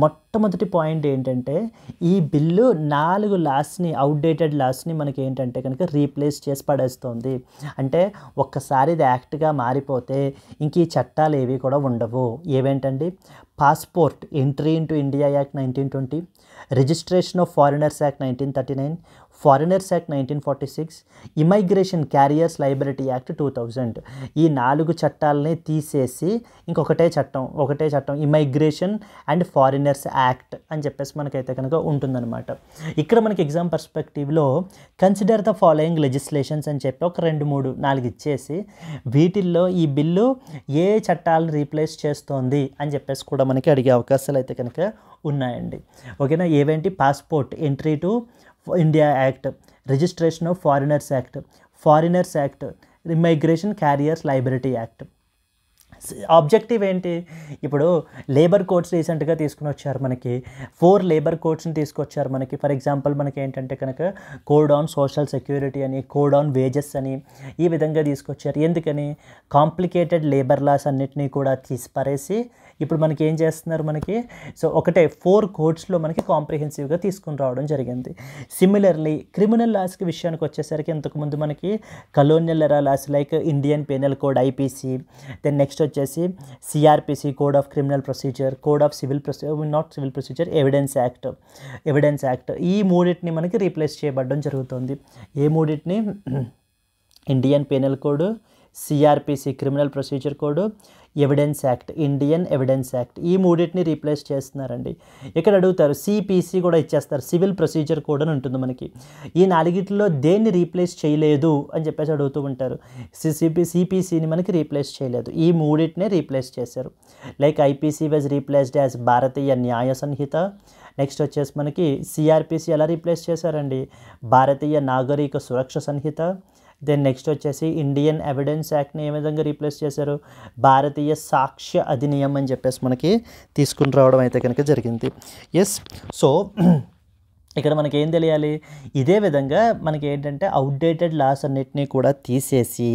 మొట్టమొదటి పాయింట్ ఏంటంటే ఈ బిల్లు 4 లాస్ని, అవుట్డేటెడ్ లాస్ని మనకి ఏంటంటే ఏంటంటే కనుక రీప్లేస్ చేసి పడేస్తుంది. అంటే ఒక్కసారి ఇది యాక్ట్గా మారిపోతే ఇంక ఈ చట్టాలు ఏవి కూడా ఉండవు. ఏవేంటండి? Passport entry into India act 1920, registration of foreigners act 1939, foreigners act 1946, immigration carriers liability act 2000. ఈ 4 చట్టాలని తీసేసి ఇంకొకటే చట్టం ఇమైగ్రేషన్ అండ్ ఫారినర్స్ యాక్ట్ అని చెప్పేసి మనకైతే కనుక ఉంటుందన్నమాట. ఇక్కడ మనకి ఎగ్జామ్ పర్స్పెక్టివ్లో కన్సిడర్ ద ఫాలోయింగ్ లెజిస్లేషన్స్ అని చెప్పి ఒక 2, 3, 4 ఇచ్చేసి వీటిల్లో ఈ బిల్లు ఏ చట్టాలను రీప్లేస్ చేస్తోంది అని చెప్పేసి కూడా మనకి అడిగే అవకాశాలు అయితే కనుక ఉన్నాయండి. ఓకేనా? ఏవేంటి? Passport entry to India act, registration of foreigners act, immigration carriers liability act. Objective ఏంటి? ఇప్పుడు లేబర్ కోడ్స్ రీసెంట్గా తీసుకుని వచ్చారు మనకి, 4 లేబర్ కోడ్స్ని తీసుకొచ్చారు మనకి. ఫర్ ఎగ్జాంపుల్ మనకి ఏంటంటే కనుక కోడ్ ఆన్ సోషల్ సెక్యూరిటీ అని, కోడ్ ఆన్ వేజెస్ అని ఈ విధంగా తీసుకొచ్చారు. ఎందుకని? కాంప్లికేటెడ్ లేబర్ లాస్ అన్నిటినీ కూడా తీసిపారేసి ఇప్పుడు మనకి ఏం చేస్తున్నారు మనకి, సో ఒకటే 4 కోడ్స్లో మనకి కాంప్రిహెన్సివ్గా తీసుకుని రావడం జరిగింది. సిమిలర్లీ క్రిమినల్ లాస్కి విషయానికి వచ్చేసరికి ఇంతకుముందు మనకి colonial era laws like Indian penal code IPC, then next వచ్చేసి CrPC code of criminal procedure, code of civil procedure, evidence act ఈ 3 మనకి రీప్లేస్ చేయబడడం జరుగుతుంది. ఏ 3? Indian penal code, CrPC criminal procedure code, evidence act, Indian evidence act ఈ 3 replace చేస్తున్నారండి. ఇక్కడ అడుగుతారు సిపిసి కూడా ఇచ్చేస్తారు, సివిల్ ప్రొసీజర్ కోడ్ అని ఉంటుంది మనకి. ఈ 4 దేన్ని రీప్లేస్ చేయలేదు అని చెప్పేసి అడుగుతూ ఉంటారు. సిపిసిని మనకి రీప్లేస్ చేయలేదు, ఈ 3 రీప్లేస్ చేశారు. Like IPC was replaced as Bharatiya Nyaya Sanhita. Next వచ్చేసి మనకి సిఆర్పిసి ఎలా రీప్లేస్ చేశారండి? భారతీయ నాగరిక సురక్ష సంహిత. దెన్ నెక్స్ట్ వచ్చేసి ఇండియన్ ఎవిడెన్స్ యాక్ట్ని ఏ విధంగా రీప్లేస్ చేశారు? భారతీయ సాక్ష్య అధినియం అని చెప్పేసి మనకి తీసుకుని రావడం అయితే కనుక జరిగింది. ఎస్, సో ఇక్కడ మనకి ఏం తెలియాలి? ఇదే విధంగా మనకి ఏంటంటే అవుట్డేటెడ్ లాస్ అన్నిటినీ కూడా తీసేసి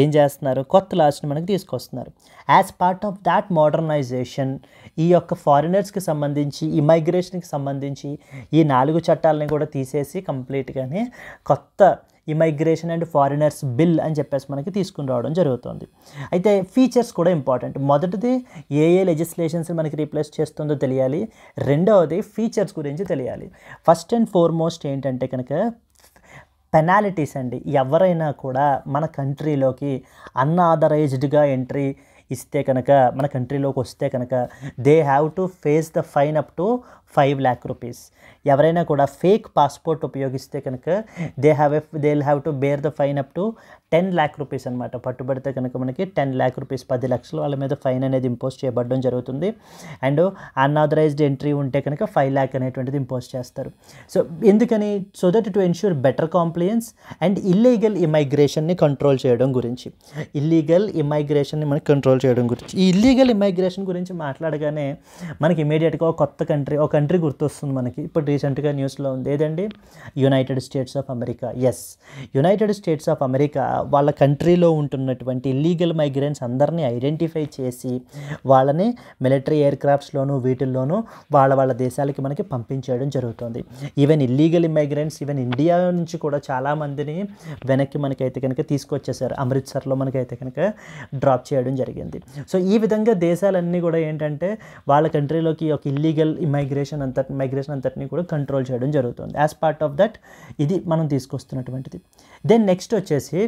ఏం చేస్తున్నారు? కొత్త లాస్ని మనకి తీసుకొస్తున్నారు. As part of that modernisation ఈ యొక్క ఫారినర్స్కి సంబంధించి, ఇమైగ్రేషన్కి సంబంధించి ఈ 4 చట్టాలని కూడా తీసేసి కంప్లీట్గానే కొత్త ఇమైగ్రేషన్ అండ్ ఫారినర్స్ బిల్ అని చెప్పేసి మనకి తీసుకుని రావడం జరుగుతుంది. అయితే ఫీచర్స్ కూడా ఇంపార్టెంట్. మొదటిది ఏ లెజిస్లేషన్స్ మనకి రీప్లేస్ చేస్తుందో తెలియాలి. రెండవది ఫీచర్స్ గురించి తెలియాలి. ఫస్ట్ అండ్ ఫార్మోస్ట్ ఏంటంటే కనుక పెనాలిటీస్ అండి. ఎవరైనా కూడా మన కంట్రీలోకి అన్ఆథరైజ్డ్గా ఎంట్రీ ఇస్తే కనుక, మన కంట్రీలోకి వస్తే కనుక they have to face the fine up to 5 lakh rupees. ఎవరైనా కూడా ఫేక్ పాస్పోర్ట్ ఉపయోగిస్తే కనుక they will have to bear the fine up to 10 lakh rupees అనమాట. పట్టుబడితే కనుక మనకి 10 lakh rupees 10 లక్షలు వాళ్ళ మీద ఫైన్ అనేది ఇంపోజ్ చేయబడడం జరుగుతుంది. అండ్ అన్ఆథరైజ్డ్ ఎంట్రీ ఉంటే కనుక 5 lakh అనేటువంటిది ఇంపోజ్ చేస్తారు. సో ఎందుకని? So that to ensure better compliance and illegal ఇమైగ్రేషన్ని కంట్రోల్ చేయడం గురించి. ఈ ఇల్లీగల్ ఇమైగ్రేషన్ గురించి మాట్లాడగానే మనకి ఇమీడియట్గా ఒక కంట్రీ గుర్తొస్తుంది మనకి. ఇప్పుడు రీసెంట్గా న్యూస్లో ఉంది, ఏదండి? United States of America. Yes, United States of America వాళ్ళ కంట్రీలో ఉంటున్నటువంటి ఇల్లీగల్ మైగ్రెంట్స్ అందరినీ ఐడెంటిఫై చేసి వాళ్ళని మిలిటరీ ఎయిర్ క్రాఫ్ట్స్లోనూ వీటిల్లోనూ వాళ్ళ దేశాలకి మనకి పంపించేయడం జరుగుతుంది. ఈవెన్ ఇల్లీగల్ ఇమైగ్రెంట్స్ ఈవెన్ ఇండియా నుంచి కూడా చాలామందిని వెనక్కి మనకైతే కనుక తీసుకొచ్చేసారు. అమృత్సర్లో మనకైతే కనుక డ్రాప్ చేయడం జరిగింది. సో ఈ విధంగా దేశాలన్నీ కూడా ఏంటంటే వాళ్ళ కంట్రీలోకి ఒక ఇల్లీగల్ మైగ్రేషన్ అంతటిని కూడా కంట్రోల్ చేయడం జరుగుతుంది. యాజ్ పార్ట్ ఆఫ్ దట్ ఇది మనం తీసుకొస్తున్నటువంటిది. దెన్ నెక్స్ట్ వచ్చేసి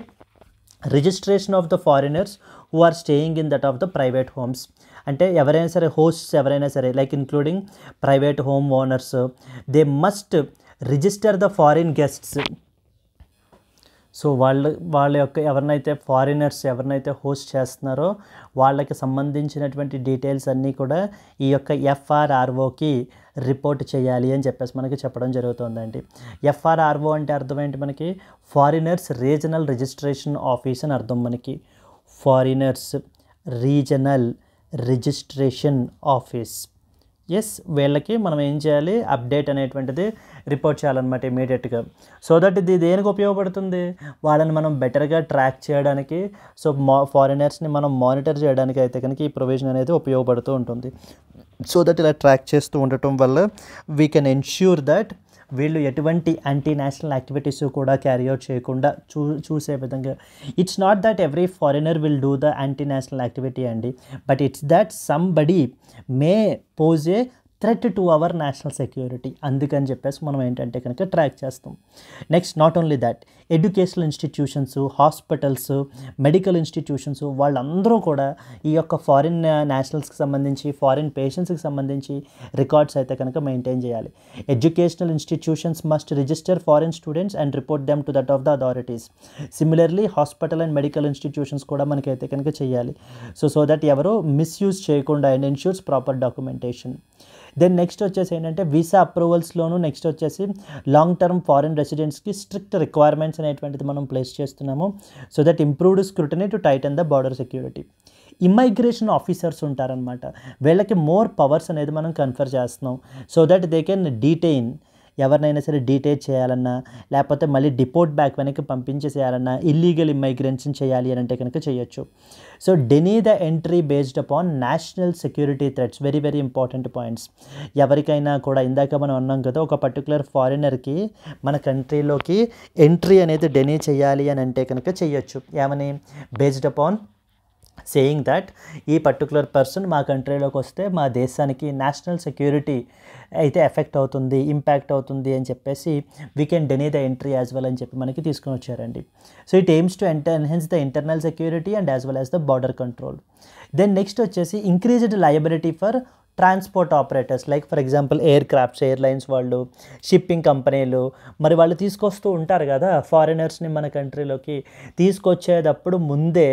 registration of the foreigners who are staying in that of the private homes. అంటే ఎవరైనా సరే, హోస్ట్స్ ఎవరైనా సరే, like including private home owners, they must register the foreign guests. So వాళ్ళ యొక్క ఎవరినైతే హోస్ట్ చేస్తున్నారో వాళ్ళకి సంబంధించినటువంటి డీటెయిల్స్ అన్నీ కూడా ఈ యొక్క ఎఫ్ఆర్ఆర్ఓకి రిపోర్ట్ చేయాలి అని చెప్పేసి మనకి చెప్పడం జరుగుతుందండి. ఎఫ్ఆర్ఆర్ఓ అంటే అర్థం ఏంటి మనకి? ఫారినర్స్ రీజనల్ రిజిస్ట్రేషన్ ఆఫీస్ అని అర్థం మనకి. Foreigners regional registration office. Yes, వీళ్ళకి మనం ఏం చేయాలి? అప్డేట్ అనేటువంటిది రిపోర్ట్ చేయాలన్నమాట ఇమీడియట్గా. సో దట్ ఇది దేనికి ఉపయోగపడుతుంది? వాళ్ళని మనం బెటర్గా ట్రాక్ చేయడానికి, సో ఫారినర్స్ని మనం మానిటర్ చేయడానికి అయితే కనుక ఈ ప్రొవిజన్ అనేది ఉపయోగపడుతూ ఉంటుంది. సో దట్ ఇలా ట్రాక్ చేస్తూ ఉండటం వల్ల వీ కెన్ ఎన్ష్యూర్ దట్ వీళ్ళు ఎటువంటి యాంటీ నేషనల్ యాక్టివిటీస్ కూడా క్యారీ అవుట్ చేయకుండా చూసే విధంగా. It's not that every foreigner will do the anti national activity అండి, but it's that somebody may pose a threat to our national security. అందుకని చెప్పేసి మనం ఏంటంటే కనుక ట్రాక్ చేస్తాం. Next, not only that, educational institutions, hospitals, medical institutions వాళ్ళందరూ కూడా ఈ యొక్క ఫారిన్ నేషనల్స్కి సంబంధించి, ఫారిన్ పేషెంట్స్కి సంబంధించి రికార్డ్స్ అయితే కనుక మెయింటైన్ చేయాలి. Educational institutions must register foreign students and report them to that of the authorities. Similarly hospital and medical institutions కూడా మనకైతే కనుక చేయాలి. సో దట్ ఎవరు మిస్యూజ్ చేయకుండా and ensures proper documentation. Then next వచ్చేసి ఏంటంటే వీసా అప్రూవల్స్లోను నెక్స్ట్ వచ్చేసి లాంగ్ టర్మ్ ఫారిన్ రెసిడెంట్స్కి స్ట్రిక్ట్ రిక్వైర్మెంట్స్ అనేటువంటిది మనం ప్లేస్ చేస్తున్నాము. So that improved scrutiny to tighten the border security. Immigration officers ఉంటారనమాట, వీళ్ళకి మోర్ పవర్స్ అనేది మనం కన్ఫర్ చేస్తున్నాం. So that they can detain, ఎవరినైనా సరే డీటెయిన్ చేయాలన్నా, లేకపోతే మళ్ళీ డిపోర్ట్ బ్యాక్ వెనక్కి పంపించేసేయాలన్నా, ఇల్లీగల్ ఇమ్మైగ్రెన్షన్ చేయాలి అని అంటే కనుక చేయొచ్చు. So deny the entry based upon national security threats, very very important points. ఎవరికైనా కూడా ఇందాక మనం అన్నాం కదా, ఒక పర్టికులర్ ఫారినర్కి మన కంట్రీలోకి ఎంట్రీ అనేది డెనీ చేయాలి అని అంటే కనుక చేయొచ్చు. ఏమని? బేస్డ్ అపాన్ సేయింగ్ దట్ ఈ పర్టికులర్ పర్సన్ మా కంట్రీలోకి వస్తే మా దేశానికి నేషనల్ సెక్యూరిటీ అయితే ఎఫెక్ట్ అవుతుంది, ఇంపాక్ట్ అవుతుంది అని చెప్పేసి we can deny the entry as well అని చెప్పి మనకి తీసుకొని వచ్చారండి. So it aims to enhance the internal security and as well as the border control. Then next వచ్చేసి increased liability for transport operators, like for example aircrafts, airlines వాళ్ళు, shipping కంపెనీలు, మరి వాళ్ళు తీసుకొస్తూ ఉంటారు కదా ఫారినర్స్ని మన కంట్రీలోకి. తీసుకొచ్చేటప్పుడు ముందే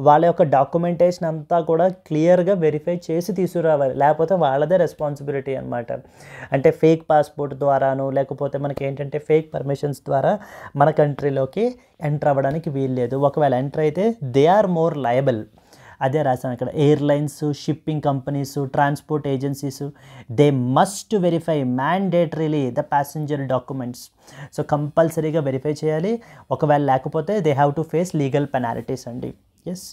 వాళ్ళ యొక్క డాక్యుమెంటేషన్ అంతా కూడా క్లియర్గా వెరిఫై చేసి తీసుకురావాలి, లేకపోతే వాళ్ళదే రెస్పాన్సిబిలిటీ అనమాట. అంటే ఫేక్ పాస్పోర్ట్ ద్వారాను, లేకపోతే మనకి ఏంటంటే ఫేక్ పర్మిషన్స్ ద్వారా మన కంట్రీలోకి ఎంటర్ అవ్వడానికి వీల్లేదు. ఒకవేళ ఎంటర్ అయితే దే ఆర్ మోర్ లయబుల్. అదే రాసాను ఇక్కడ, airlines, shipping companies, transport agencies, they must verify mandatorily the passenger documents. So కంపల్సరీగా వెరిఫై చేయాలి, ఒకవేళ లేకపోతే they have to face legal penalties అండి. ఎస్.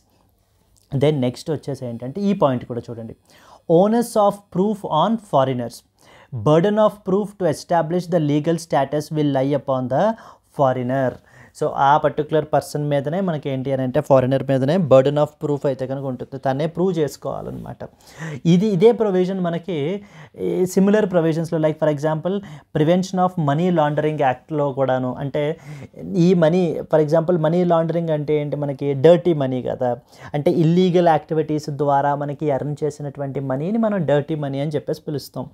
దెన్ నెక్స్ట్ వచ్చేసి ఏంటంటే ఈ పాయింట్ కూడా చూడండి, onus of proof on foreigners, burden of proof to establish the legal status will lie upon the foreigner. So ఆ పర్టికులర్ పర్సన్ మీదనే మనకి ఏంటి అని అంటే ఫారినర్ మీదనే బర్డన్ ఆఫ్ ప్రూఫ్ అయితే కనుక ఉంటుంది, తనే ప్రూవ్ చేసుకోవాలన్నమాట. ఇదే ప్రొవిజన్ మనకి సిమిలర్ ప్రొవిజన్స్లో, like for example prevention of money laundering యాక్ట్లో కూడాను. అంటే ఈ money, for example money laundering అంటే ఏంటి, మనకి డర్టీ మనీ కదా, అంటే ఇల్లీగల్ యాక్టివిటీస్ ద్వారా మనకి ఎర్న్ చేసినటువంటి మనీని మనం డర్టీ మనీ అని చెప్పేసి పిలుస్తాం.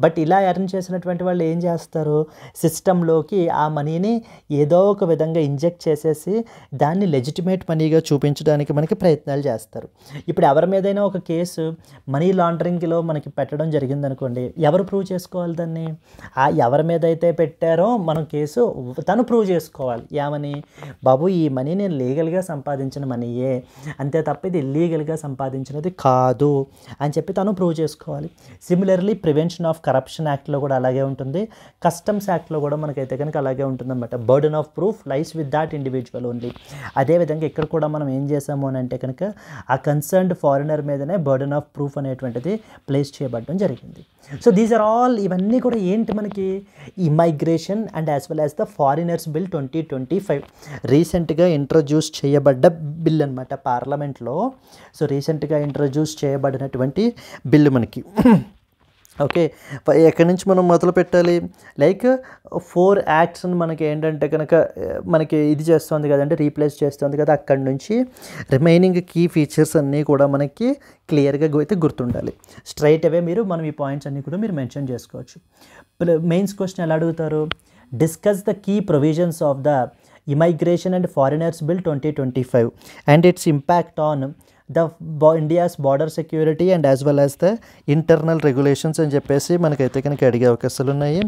బట్ ఇలా ఎర్న్ చేసినటువంటి వాళ్ళు ఏం చేస్తారు, సిస్టంలోకి ఆ మనీని ఏదో ఒక విధంగా ఇంజెక్ట్ చేసేసి దాన్ని లెజిటిమేట్ మనీగా చూపించడానికి మనకి ప్రయత్నాలు చేస్తారు. ఇప్పుడు ఎవరి మీదైనా ఒక కేసు మనీ లాండరింగ్లో మనకి పెట్టడం జరిగిందనుకోండి, ఎవరు ప్రూవ్ చేసుకోవాలి దాన్ని? ఆ ఎవరి మీద అయితే పెట్టారో మనం కేసు తను ప్రూవ్ చేసుకోవాలి. ఏమని? బాబు ఈ మనీ నేను లీగల్గా సంపాదించిన మనీయే, అంతే తప్ప ఇది ఇల్లీగల్గా సంపాదించినది కాదు అని చెప్పి తను ప్రూవ్ చేసుకోవాలి. సిమిలర్లీ ప్రివెన్షన్ ఆఫ్ కరప్షన్ యాక్ట్లో కూడా అలాగే ఉంటుంది, కస్టమ్స్ యాక్ట్లో కూడా మనకైతే కనుక అలాగే ఉంటుందన్నమాట. Burden of proof lies with that individual only. అదేవిధంగా ఇక్కడ కూడా మనం ఏం చేసాము అని అంటే కనుక ఆ కన్సర్న్డ్ ఫారినర్ మీదనే బర్డన్ ఆఫ్ ప్రూఫ్ అనేటువంటిది ప్లేస్ చేయబడడం జరిగింది. సో దీస్ ఆర్ ఆల్, ఇవన్నీ కూడా ఏంటి మనకి, immigration and as well as the foreigners bill 2025 రీసెంట్గా ఇంట్రడ్యూస్ చేయబడ్డ బిల్ అనమాట పార్లమెంట్లో. సో రీసెంట్గా ఇంట్రడ్యూస్ చేయబడినటువంటి బిల్లు మనకి. ఓకే, ఎక్కడి నుంచి మనం మొదలు పెట్టాలి? లైక్ 4 యాక్ట్స్ మనకి ఏంటంటే కనుక మనకి ఇది చేస్తుంది కదంటే, రీప్లేస్ చేస్తుంది కదా, అక్కడి నుంచి రిమైనింగ్ కీ ఫీచర్స్ అన్నీ కూడా మనకి క్లియర్గా అయితే గుర్తుండాలి. స్ట్రైట్ అవే మనం ఈ పాయింట్స్ అన్నీ కూడా మీరు మెన్షన్ చేసుకోవచ్చు. మెయిన్స్ క్వశ్చన్ ఎలా అడుగుతారు? Discuss the key provisions of the immigration and foreigners bill 2025 and its impact on the India's border security and as well as the internal regulations అని చెప్పేసి మనకైతే కనుక అడిగే అవకాశాలు ఉన్నాయి.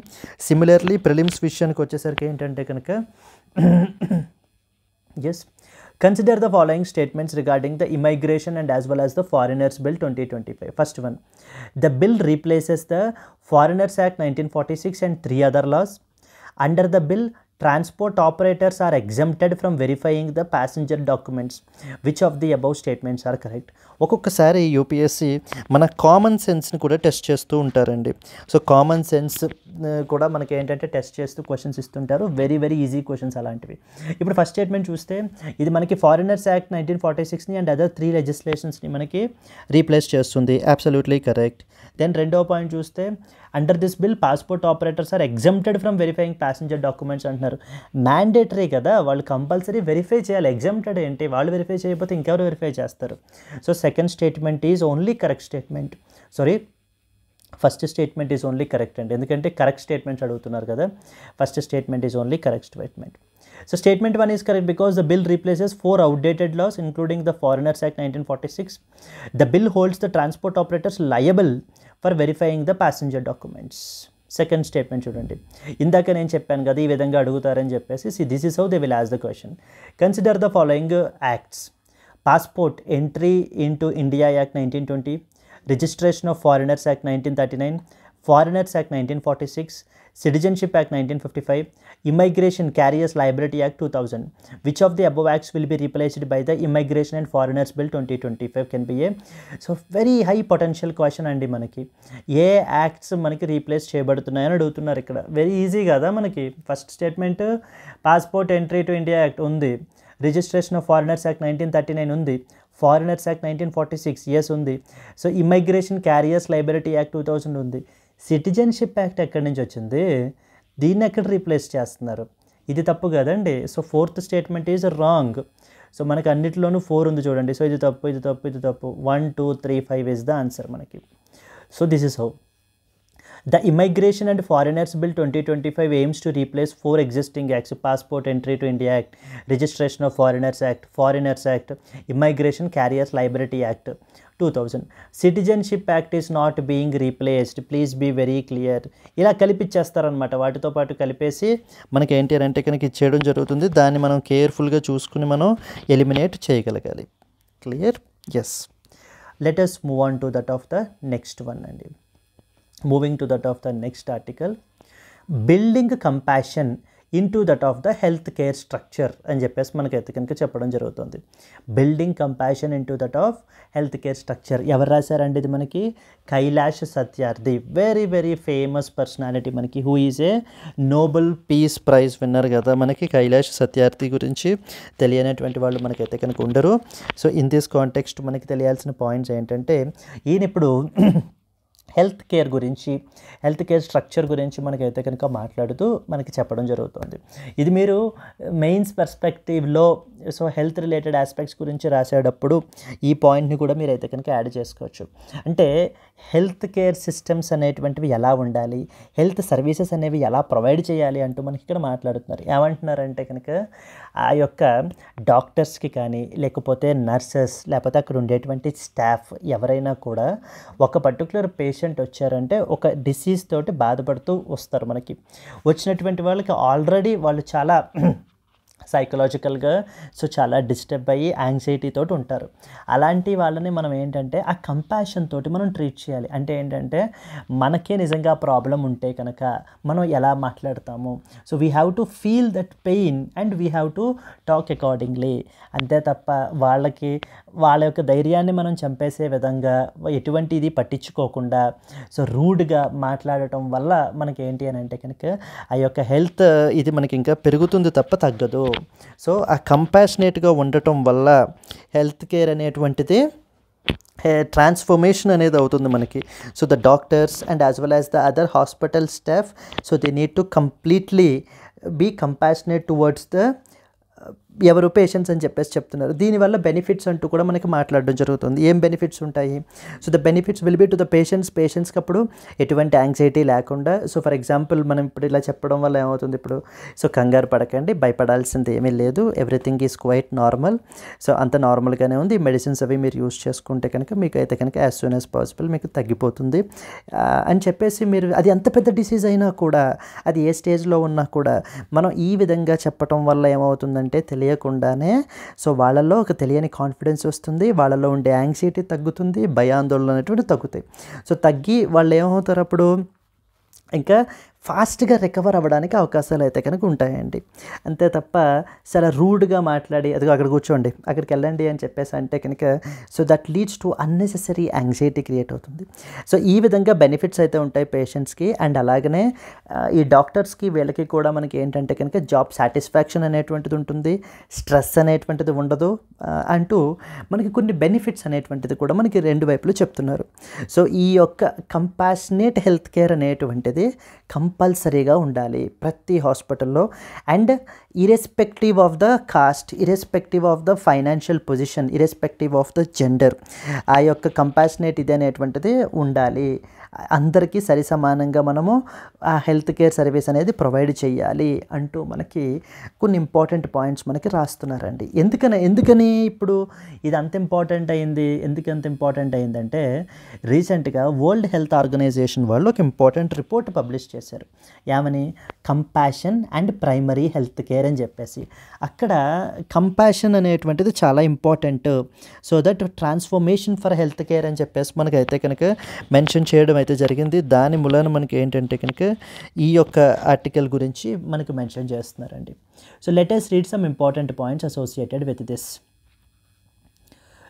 సిమిలర్లీ ప్రిలిమ్స్ విషయానికి వచ్చేసరికి ఏంటంటే కనుక yes, consider the following statements regarding the immigration and as well as the foreigners bill 2025. First one, the bill replaces the foreigners act 1946 and 3 other laws. Under the bill, transport operators are exempted from verifying the passenger documents. Which of the above statements are correct? ఒక్కొక్కసారి UPSC మన common సెన్స్ని కూడా test చేస్తూ ఉంటారండి. So common sense కూడా మనకి ఏంటంటే test చేస్తూ questions ఇస్తుంటారు, వెరీ వెరీ ఈజీ క్వశ్చన్స్ అలాంటివి. ఇప్పుడు ఫస్ట్ స్టేట్మెంట్ చూస్తే ఇది మనకి ఫారినర్స్ యాక్ట్ 1946ని అండ్ అదర్ 3 లెజిస్లేషన్స్ని మనకి రీప్లేస్ చేస్తుంది. Absolutely correct. దెన్ రెండో పాయింట్ చూస్తే under this bill passport operators are exempted from verifying passenger documents అంటున్నారు. మ్యాండేటరీ కదా, వాళ్ళు కంపల్సరీ వెరిఫై చేయాలి. ఎగ్జంప్టెడ్ ఏంటి, వాళ్ళు వెరిఫై చేయకపోతే ఇంకెవరు వెరిఫై చేస్తారు? So second statement is only correct statement. First statement is only correct అండి, ఎందుకంటే కరెక్ట్ స్టేట్మెంట్స్ అడుగుతున్నారు కదా. First statement is only correct statement. So statement 1 is correct because the bill replaces 4 outdated laws including the Foreigners Act 1946. The bill holds the transport operators liable for verifying the passenger documents. Second statement చూడండి, ఇందాక నేను చెప్పాను కదా ఈ విధంగా అడుగుతారని చెప్పేసి. This is how they will ask the question. Consider the following acts: passport entry into India act 1920, registration of foreigners act 1939, foreigners act 1946, Citizenship Act 1955, Immigration Carriers Liability Act 2000. Which of the above acts will be replaced by the Immigration and Foreigners Bill 2025? Can be a very high potential question అండి. మనకి ఏ acts మనకి replace చేయబడుతున్నాయని అడుగుతున్నారు ఇక్కడ. Very easy కదా మనకి. First statement passport entry to India act ఉంది, registration of foreigners act 1939 ఉంది, foreigners act 1946 ఉంది. So immigration carriers liability act 2000 ఉంది. సిటిజన్షిప్ యాక్ట్ ఎక్కడి నుంచి వచ్చింది, దీన్ని ఎక్కడ రీప్లేస్ చేస్తున్నారు? ఇది తప్పు కదండి. So fourth statement is wrong. So మనకి అన్నిటిలోనూ 4 ఉంది చూడండి. సో ఇది తప్పు, ఇది తప్పు, ఇది తప్పు. 1 2 3 5 ఈజ్ ద ఆన్సర్ మనకి. So this is how the Immigration and Foreigners Bill 2025 aims to replace 4 existing acts: Passport Entry to India Act, Registration of Foreigners Act, Immigration Carriers Liability Act 2000. Citizenship Act is not being replaced. Please be very clear. ఇలా కలిపిచ్చేస్తారనమాట, వాటితో పాటు కలిపేసి మనకి ఏంటి అంటే కనుక ఇచ్చేయడం జరుగుతుంది. దాన్ని మనం కేర్ఫుల్గా చూసుకుని మనం ఎలిమినేట్ చేయగలగాలి. Clear? Yes. Let us move on to that of the next one అండి. Moving to that of the next article, building compassion into that of the health care structure అని చెప్పేసి మనకైతే కనుక చెప్పడం జరుగుతుంది. Building compassion into that of health care structure ఎవరు రాశారండి? ఇది మనకి Kailash Satyarthi, very very famous personality మనకి, who is a Nobel peace prize winner కదా. మనకి కైలాష్ సత్యార్థి గురించి తెలియనటువంటి వాళ్ళు మనకైతే కనుక ఉండరు. సో ఇన్ దిస్ కాంటెక్స్ట్ మనకి తెలియాల్సిన పాయింట్స్ ఏంటంటే, ఈయన ఇప్పుడు హెల్త్ కేర్ గురించి, హెల్త్ కేర్ స్ట్రక్చర్ గురించి మనకైతే కనుక మాట్లాడుతూ మనకి చెప్పడం జరుగుతుంది. ఇది మీరు మెయిన్స్ పర్స్పెక్టివ్లో సో హెల్త్ రిలేటెడ్ ఆస్పెక్ట్స్ గురించి రాసేటప్పుడు ఈ పాయింట్ని కూడా మీరు అయితే కనుక యాడ్ చేసుకోవచ్చు. అంటే హెల్త్ కేర్ సిస్టమ్స్ అనేటువంటివి ఎలా ఉండాలి, హెల్త్ సర్వీసెస్ అనేవి ఎలా ప్రొవైడ్ చేయాలి అంటూ మనకి ఇక్కడ మాట్లాడుతున్నారు. ఏమంటున్నారంటే కనుక ఆ యొక్క డాక్టర్స్కి కానీ లేకపోతే నర్సెస్ లేకపోతే అక్కడ ఉండేటువంటి స్టాఫ్ ఎవరైనా కూడా ఒక పర్టికులర్ పేషెంట్ వచ్చారంటే ఒక డిసీజ్ తోటి బాధపడుతూ వస్తారు. మనకి వచ్చినటువంటి వాళ్ళకి ఆల్రెడీ వాళ్ళు చాలా సైకలాజికల్గా సో చాలా డిస్టర్బ్ అయ్యి యాంగ్జైటీ తోటి ఉంటారు. అలాంటి వాళ్ళని మనం ఏంటంటే ఆ కంపాషన్ తోటి మనం ట్రీట్ చేయాలి. అంటే ఏంటంటే మనకే నిజంగా ప్రాబ్లం ఉంటే కనుక మనం ఎలా మాట్లాడతాము, so we have to feel that pain and we have to talk accordingly. అంతే తప్ప వాళ్ళకి వాళ్ళ యొక్క ధైర్యాన్ని మనం చంపేసే విధంగా ఎటువంటి ఇది పట్టించుకోకుండా సో రూడ్గా మాట్లాడటం వల్ల మనకి ఏంటి అని అంటే కనుక ఆ యొక్క హెల్త్ ఇది మనకి ఇంకా పెరుగుతుంది తప్ప తగ్గదు. సో ఆ కంపాషనేట్గా ఉండటం వల్ల హెల్త్ కేర్ అనేటువంటిది ట్రాన్స్ఫర్మేషన్ అనేది అవుతుంది మనకి. So the doctors and as well as the other hospital staff so they need to completely be compassionate towards the ఎవరు పేషెంట్స్ అని చెప్పేసి చెప్తున్నారు. దీనివల్ల బెనిఫిట్స్ అంటూ కూడా మనకి మాట్లాడడం జరుగుతుంది. ఏం బెనిఫిట్స్ ఉంటాయి? So the benefits will be to the పేషెంట్స్కి అప్పుడు ఎటువంటి యాంగ్జైటీ లేకుండా. సో ఫర్ ఎగ్జాంపుల్ మనం ఇప్పుడు ఇలా చెప్పడం వల్ల ఏమవుతుంది, ఇప్పుడు సో కంగారు పడకండి, భయపడాల్సింది ఏమీ లేదు, everything is quite normal. So అంత నార్మల్గానే ఉంది, మెడిసిన్స్ అవి మీరు యూస్ చేసుకుంటే కనుక మీకు అయితే కనుక యాజ్ సూన్ యాజ్ పాసిబుల్ మీకు తగ్గిపోతుంది అని చెప్పేసి మీరు అది ఎంత పెద్ద డిసీజ్ అయినా కూడా అది ఏ స్టేజ్లో ఉన్నా కూడా మనం ఈ విధంగా చెప్పటం వల్ల ఏమవుతుందంటే తెలియకుండానే సో వాళ్ళల్లో ఒక తెలియని కాన్ఫిడెన్స్ వస్తుంది, వాళ్ళలో ఉండే యాంగ్జైటీ తగ్గుతుంది, భయాందోళన అనేటువంటి తగ్గుతాయి. సో తగ్గి వాళ్ళు ఏమవుతారు అప్పుడు ఇంకా ఫాస్ట్గా రికవర్ అవ్వడానికి అవకాశాలు అయితే కనుక ఉంటాయండి. అంతే తప్ప చాలా రూడ్గా మాట్లాడి అదిగో అక్కడ కూర్చోండి, అక్కడికి వెళ్ళండి అని చెప్పేసి అంటే కనుక so that leads to unnecessary anxiety create అవుతుంది. సో ఈ విధంగా బెనిఫిట్స్ అయితే ఉంటాయి పేషెంట్స్కి. అండ్ అలాగనే ఈ డాక్టర్స్కి వీళ్ళకి కూడా మనకి ఏంటంటే కనుక జాబ్ సాటిస్ఫాక్షన్ అనేటువంటిది ఉంటుంది, స్ట్రెస్ అనేటువంటిది ఉండదు అంటూ మనకి కొన్ని బెనిఫిట్స్ అనేటువంటిది కూడా మనకి రెండు వైపులు చెప్తున్నారు. సో ఈ యొక్క కంపాషనేట్ హెల్త్ కేర్ అనేటువంటిది కంపల్సరీగా ఉండాలి ప్రతి హాస్పిటల్లో. And irrespective of the cost, irrespective of the financial position, irrespective of the gender, ఆ యొక్క కంపాషనేట్ ఇది అనేటువంటిది ఉండాలి. అందరికీ సరి సమానంగా మనము ఆ హెల్త్ కేర్ సర్వీస్ అనేది ప్రొవైడ్ చేయాలి అంటూ మనకి కొన్ని ఇంపార్టెంట్ పాయింట్స్ మనకి రాస్తున్నారండి. ఎందుకని ఇప్పుడు ఇది అంత ఇంపార్టెంట్ అయింది, ఎందుకు అంత ఇంపార్టెంట్ అయిందంటే రీసెంట్గా వరల్డ్ హెల్త్ ఆర్గనైజేషన్ వాళ్ళు ఒక ఇంపార్టెంట్ రిపోర్ట్ పబ్లిష్ చేశారు. ఏమని? Compassion and primary health care అని చెప్పేసి. అక్కడ కంపాషన్ అనేటువంటిది చాలా important, so that transformation for health care అని చెప్పేసి మనకైతే కనుక మెన్షన్ చేయడం అయితే జరిగింది. దాని మూలన మనకి ఏంటంటే కనుక ఈ యొక్క ఆర్టికల్ గురించి మనకు మెన్షన్ చేస్తున్నారండి. So let us read some important points associated with this.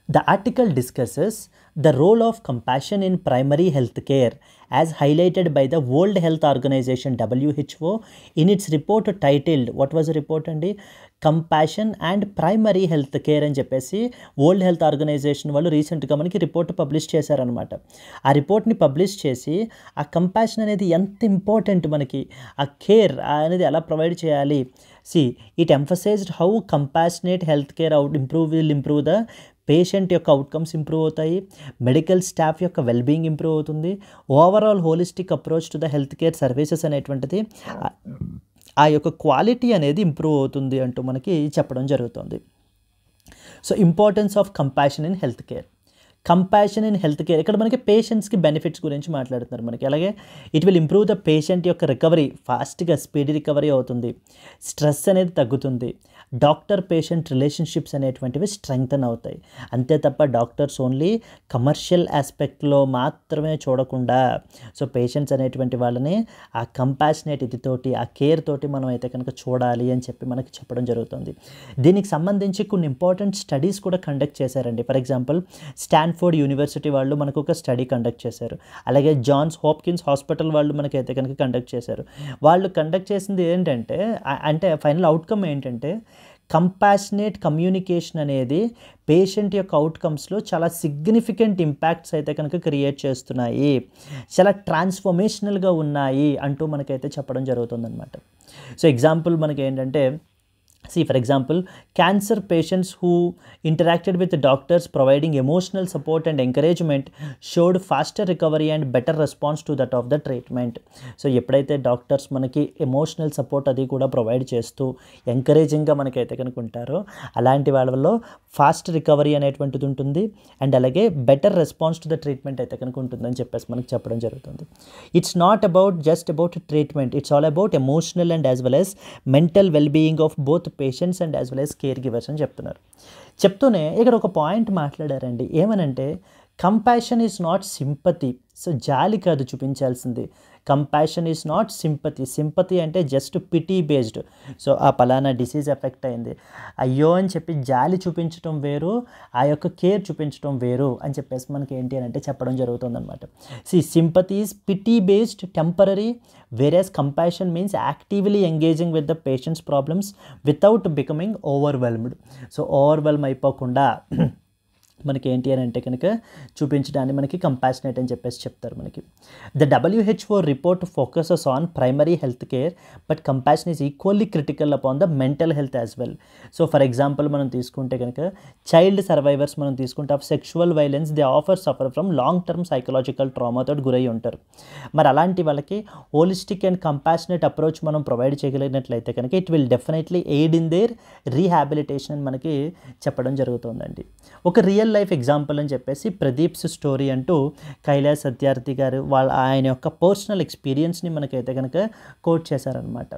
The article discusses the role of compassion in primary health care as highlighted by the World Health Organization WHO in its report titled, what was the report అండి? Compassion and primary health care అని చెప్పేసి world Health organisation వాళ్ళు రీసెంట్గా మనకి report publish చేశారనమాట. ఆ రిపోర్ట్ని publish చేసి ఆ కంపాషన్ అనేది ఎంత ఇంపార్టెంట్, మనకి ఆ కేర్ అనేది ఎలా ప్రొవైడ్ చేయాలి. It emphasised how compassionate health care will improve the patient యొక్క అవుట్కమ్స్ ఇంప్రూవ్ అవుతాయి, మెడికల్ స్టాఫ్ యొక్క వెల్బీయింగ్ ఇంప్రూవ్ అవుతుంది, overall holistic approach to the health care services అనేటువంటిది ఆ యొక్క క్వాలిటీ అనేది ఇంప్రూవ్ అవుతుంది అంటూ మనకి చెప్పడం జరుగుతుంది. So importance of compassion in health care. Compassion in health care ఇక్కడ మనకి పేషెంట్స్కి బెనిఫిట్స్ గురించి మాట్లాడుతున్నారు మనకి. అలాగే it will improve the patient యొక్క రికవరీ, ఫాస్ట్గా స్పీడీ రికవరీ అవుతుంది, స్ట్రెస్ అనేది తగ్గుతుంది, డాక్టర్ పేషెంట్ రిలేషన్షిప్స్ అనేటువంటివి స్ట్రెంగ్తన్ అవుతాయి. అంతే తప్ప డాక్టర్స్ ఓన్లీ కమర్షియల్ ఆస్పెక్ట్లో మాత్రమే చూడకుండా సో పేషెంట్స్ అనేటువంటి వాళ్ళని ఆ కంపాషనేట్ ఇదితోటి, ఆ కేర్ తోటి మనం అయితే కనుక చూడాలి అని చెప్పి మనకి చెప్పడం జరుగుతుంది. దీనికి సంబంధించి కొన్ని ఇంపార్టెంట్ స్టడీస్ కూడా కండక్ట్ చేశారండి. ఫర్ ఎగ్జాంపుల్ స్టాన్ఫోర్డ్ యూనివర్సిటీ వాళ్ళు మనకు ఒక స్టడీ కండక్ట్ చేశారు. అలాగే జాన్స్ హాప్కిన్స్ హాస్పిటల్ వాళ్ళు మనకైతే కనుక కండక్ట్ చేశారు. వాళ్ళు కండక్ట్ చేసింది ఏంటంటే అంటే ఫైనల్ అవుట్కమ్ ఏంటంటే కంపాషనేట్ కమ్యూనికేషన్ అనేది పేషెంట్ యొక్క అవుట్కమ్స్లో చాలా సిగ్నిఫికెంట్ ఇంపాక్ట్స్ అయితే కనుక క్రియేట్ చేస్తున్నాయి, చాలా ట్రాన్స్ఫర్మేషనల్గా ఉన్నాయి అంటూ మనకైతే చెప్పడం జరుగుతుందన్నమాట. సో ఎగ్జాంపుల్ మనకి ఏంటంటే for example, cancer patients who interacted with doctors providing emotional support and encouragement showed faster recovery and better response to that of the treatment. So ఎప్పుడైతే డాక్టర్స్ మనకి ఎమోషనల్ సపోర్ట్ అది కూడా ప్రొవైడ్ చేస్తూ ఎంకరేజింగ్గా మనకైతే కనుక ఉంటారో అలాంటి వాళ్ళలో ఫాస్ట్ రికవరీ అనేటువంటిది ఉంటుంది అండ్ అలాగే better response to the treatment అయితే కనుక ఉంటుందని చెప్పేసి మనకి చెప్పడం జరుగుతుంది. It's not just about treatment, it's all about emotional and as well as mental wellbeing of both patients and as well as care givers అని చెప్తున్నారు. చెప్తూనే ఇక్కడ ఒక పాయింట్ మాట్లాడారండి. ఏమనంటే compassion is not sympathy. So జాలి కాదు చూపించాల్సింది, compassion is not sympathy. Sympathy అంటే జస్ట్ పిటీ బేస్డ్. సో ఆ పలానా డిసీజ్ ఎఫెక్ట్ అయింది అయ్యో అని చెప్పి జాలి చూపించడం వేరు, ఆ యొక్క కేర్ చూపించడం వేరు అని చెప్పేసి మనకి ఏంటి అని అంటే చెప్పడం జరుగుతుందన్నమాట. Sympathy is pity based, temporary, whereas compassion means actively engaging with the patients problems without becoming overwhelmed. So overwhelm అయిపోకుండా మనకి ఏంటి అని అంటే కనుక చూపించడాన్ని మనకి కంపాషనేట్ అని చెప్పేసి చెప్తారు మనకి. The WHO report focuses on primary health care but compassion is equally critical upon the mental health as well. So for example మనం తీసుకుంటే కనుక చైల్డ్ సర్వైవర్స్ మనం తీసుకుంటే of sexual violence they suffer from long term psychological ట్రామాతో గురై ఉంటారు. మరి అలాంటి వాళ్ళకి హోలిస్టిక్ అండ్ కంపాషనేట్ అప్రోచ్ మనం ప్రొవైడ్ చేయగలిగినట్లయితే కనుక it will definitely aid in their rehabilitation అని మనకి చెప్పడం జరుగుతుందండి. ఒక రియల్ రియల్ లైఫ్ ఎగ్జాంపుల్ అని చెప్పేసి ప్రదీప్స్ స్టోరీ అంటూ కైలాస్ సత్యార్థి గారు ఆయన యొక్క పర్సనల్ ఎక్స్పీరియన్స్ని మనకైతే కనుక కోట్ చేశారనమాట.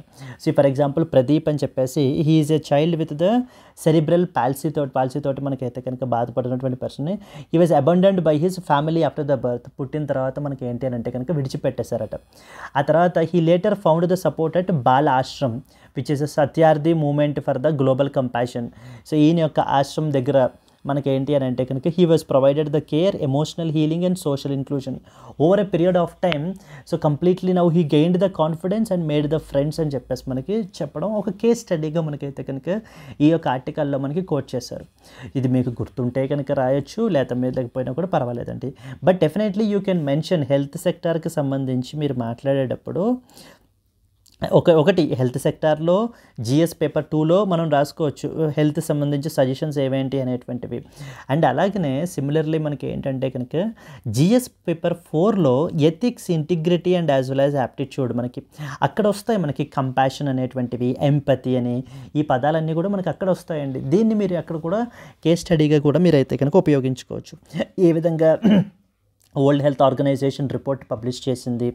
సో ఫర్ ఎగ్జాంపుల్ ప్రదీప్ అని చెప్పేసి he is a child with the cerebral పాలసీతోటి మనకైతే కనుక బాధపడినటువంటి person. He was abandoned by his family after the birth. పుట్టిన తర్వాత మనకి ఏంటి అని అంటే కనుక విడిచిపెట్టేశారట. ఆ తర్వాత he later found the support at Bal Ashram which is a Satyarthi movement for the global compassion. So ఈయన యొక్క ఆశ్రమం దగ్గర మనకేంటి అని అంటే కనుక he was provided the care, emotional healing and social inclusion over a period of time. So completely now he gained the confidence and made the friends అని చెప్పేసి మనకి చెప్పడం ఒక కేస్ స్టడీగా మనకైతే కనుక ఈ యొక్క ఆర్టికల్లో మనకి కోట్ చేశారు. ఇది మీకు గుర్తుంటే కనుక రాయొచ్చు, లేదా మీరు లేకపోయినా కూడా పర్వాలేదండి. But definitely you can mention health సెక్టార్కి సంబంధించి మీరు మాట్లాడేటప్పుడు ఒకటి హెల్త్ సెక్టార్లో జిఎస్ పేపర్ 2లో మనం రాసుకోవచ్చు హెల్త్ సంబంధించి సజెషన్స్ ఏవేంటి అనేటువంటివి. అండ్ అలాగనే సిమిలర్లీ మనకి ఏంటంటే కనుక జిఎస్ పేపర్ 4లో ethics, integrity and as well as aptitude మనకి అక్కడ వస్తాయి. మనకి కంపాషన్ అనేటువంటివి, ఎంపతి అని ఈ పదాలన్నీ కూడా మనకి అక్కడ వస్తాయండి. దీన్ని మీరు అక్కడ కూడా కేస్ స్టడీగా కూడా మీరైతే కనుక ఉపయోగించుకోవచ్చు. ఏ విధంగా World Health Organization report publish చేసింది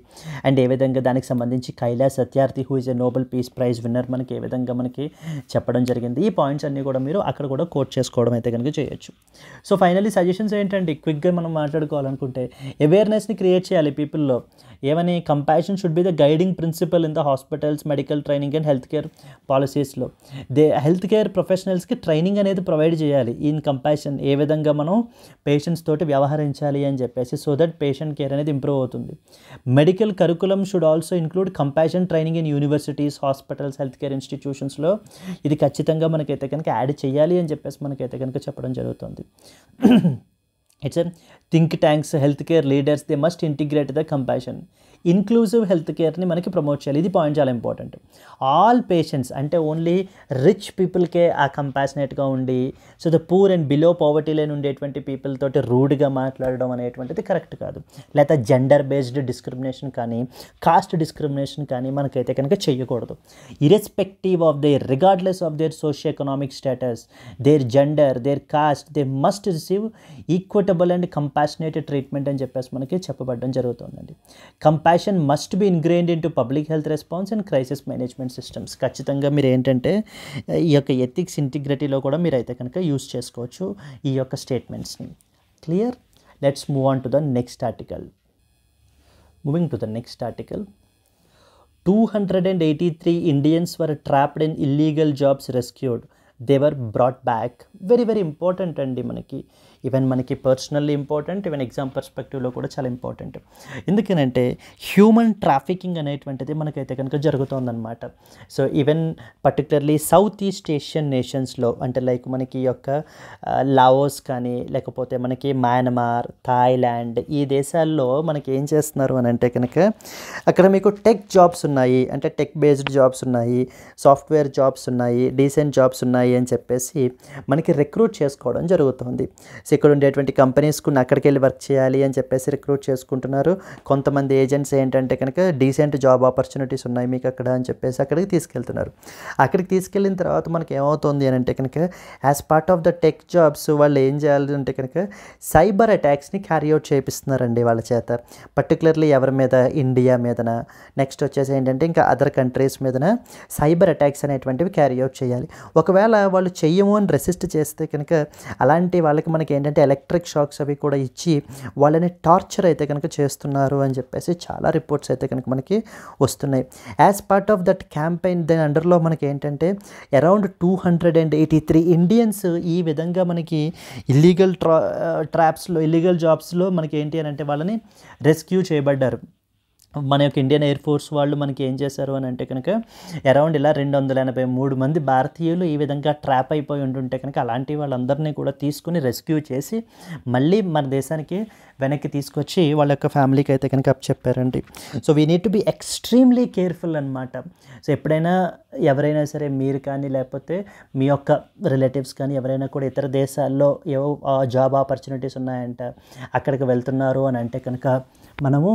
అండ్ ఏ విధంగా దానికి సంబంధించి Kailash Satyarthi who is a Nobel peace prize winner మనకి ఏ విధంగా మనకి చెప్పడం జరిగింది. ఈ పాయింట్స్ అన్నీ కూడా మీరు అక్కడ కూడా కోట్ చేసుకోవడం అయితే కనుక చేయొచ్చు. సో ఫైనల్లీ సజెషన్స్ ఏంటంటే క్విక్గా మనం మాట్లాడుకోవాలనుకుంటే అవేర్నెస్ని క్రియేట్ చేయాలి పీపుల్లో. ఏమని compassion should be the guiding principle in the hospitals, medical training and health care పాలసీస్లో. హెల్త్ కేర్ ప్రొఫెషనల్స్కి ట్రైనింగ్ అనేది ప్రొవైడ్ చేయాలి ఇన్ కంపాషన్, ఏ విధంగా మనం పేషెంట్స్ తోటి వ్యవహరించాలి అని చెప్పేసి, సో దట్ పేషెంట్ కేర్ అనేది ఇంప్రూవ్ అవుతుంది. Medical curriculum should also include compassion training in universities, hospitals, health care ఇన్స్టిట్యూషన్స్లో. ఇది ఖచ్చితంగా మనకైతే కనుక యాడ్ చేయాలి అని చెప్పేసి మనకైతే కనుక చెప్పడం జరుగుతుంది. It's a think tanks, health care leaders they must integrate the compassion. Inclusive health కేర్ని మనకి ప్రమోట్ చేయాలి. ఇది పాయింట్ చాలా ఇంపార్టెంట్. ఆల్ పేషెంట్స్ అంటే ఓన్లీ రిచ్ పీపుల్కే ఆ కంపాషనేట్గా ఉండి, so the poor and below poverty line ఉండేటువంటి పీపుల్ తోటి రూడ్గా మాట్లాడడం అనేటువంటిది కరెక్ట్ కాదు. లేదా జెండర్ బేస్డ్ డిస్క్రిమినేషన్ కానీ, కాస్ట్ డిస్క్రిమినేషన్ కానీ మనకైతే కనుక చేయకూడదు. Irrespective of their, regardless of their socio economic status, there gender, their caste, they must receive equitable and compassionated treatment అని చెప్పేసి మనకి చెప్పబడడం జరుగుతుందండి. Compassion must be ingrained into public health response and crisis management systems. ఖచ్చితంగా మీరు ఏంటంటే ఈ యొక్క ఎథిక్స్, ఇంటిగ్రిటీలో కూడా మీరు అయితే కనుక యూస్ చేసుకోవచ్చు ఈ యొక్క స్టేట్మెంట్స్ని. Clear? Let's move on to the next article. Moving to the next article. 283 Indians were trapped in illegal jobs rescued. They were brought back. Very very important అండి మనకి. ఈవెన్ మనకి పర్సనల్లీ ఇంపార్టెంట్, ఈవెన్ ఎగ్జామ్ పర్స్పెక్టివ్లో కూడా చాలా important. ఎందుకనంటే human trafficking అనేటువంటిది మనకైతే కనుక జరుగుతుందన్నమాట. So even particularly south east Asian నేషన్స్లో అంటే లైక్ మనకి యొక్క లావోస్ కానీ, లేకపోతే మనకి మయన్మార్, థాయిలాండ్ ఈ దేశాల్లో మనకి ఏం చేస్తున్నారు అని అంటే కనుక అక్కడ మీకు టెక్ జాబ్స్ ఉన్నాయి, అంటే టెక్ బేస్డ్ జాబ్స్ ఉన్నాయి, సాఫ్ట్వేర్ జాబ్స్ ఉన్నాయి, డీసెంట్ జాబ్స్ ఉన్నాయి అని చెప్పేసి మనకి రిక్రూట్ చేసుకోవడం జరుగుతుంది. సో ఇక్కడ ఉండేటువంటి కంపెనీస్కు అక్కడికి వెళ్ళి వర్క్ చేయాలి అని చెప్పేసి రిక్రూట్ చేసుకుంటున్నారు. కొంతమంది ఏజెంట్స్ ఏంటంటే కనుక డీసెంట్ జాబ్ ఆపర్చునిటీస్ ఉన్నాయి మీకు అక్కడ అని చెప్పేసి అక్కడికి తీసుకెళ్తున్నారు. అక్కడికి తీసుకెళ్ళిన తర్వాత మనకి ఏమవుతుంది అని అంటే కనుక as part of the tech jobs వాళ్ళు ఏం చేయాలి అంటే కనుక సైబర్ అటాక్స్ని క్యారీ అవుట్ చేపిస్తున్నారండి వాళ్ళ చేత. పర్టికులర్లీ ఎవరి మీద? ఇండియా మీదన, నెక్స్ట్ వచ్చేసి ఏంటంటే ఇంకా అదర్ కంట్రీస్ మీదన సైబర్ అటాక్స్ అనేటువంటివి క్యారీ అవుట్ చేయాలి. ఒకవేళ వాళ్ళు చెయ్యము అని రెసిస్ట్ చేస్తే కనుక అలాంటి వాళ్ళకి మనకి ఏంటంటే ఎలక్ట్రిక్ షాక్స్ అవి కూడా ఇచ్చి వాళ్ళని టార్చర్ అయితే కనుక చేస్తున్నారు అని చెప్పేసి చాలా రిపోర్ట్స్ అయితే కనుక మనకి వస్తున్నాయి. As part of that campaign దాని అండర్లో మనకి ఏంటంటే అరౌండ్ 283 ఇండియన్స్ ఈ విధంగా మనకి ఇల్లీగల్ ట్రాప్స్లో, ఇల్లీగల్ జాబ్స్లో మనకి ఏంటి అని అంటే వాళ్ళని రెస్క్యూ చేయబడ్డారు. మన యొక్క ఇండియన్ ఎయిర్ ఫోర్స్ వాళ్ళు మనకి ఏం చేశారు అని అంటే కనుక అరౌండ్ ఇలా 283 మంది భారతీయులు ఈ విధంగా ట్రాప్ అయిపోయి ఉంటుంటే కనుక అలాంటి వాళ్ళందరినీ కూడా తీసుకుని రెస్క్యూ చేసి మళ్ళీ మన దేశానికి వెనక్కి తీసుకొచ్చి వాళ్ళ యొక్క ఫ్యామిలీకి అయితే కనుక చెప్పారండి. So we need to be extremely careful అనమాట. సో ఎప్పుడైనా ఎవరైనా సరే మీరు కానీ లేకపోతే మీ యొక్క రిలేటివ్స్ కానీ ఎవరైనా కూడా ఇతర దేశాల్లో ఏవో జాబ్ ఆపర్చునిటీస్ ఉన్నాయంట అక్కడికి వెళ్తున్నారు అని అంటే కనుక మనము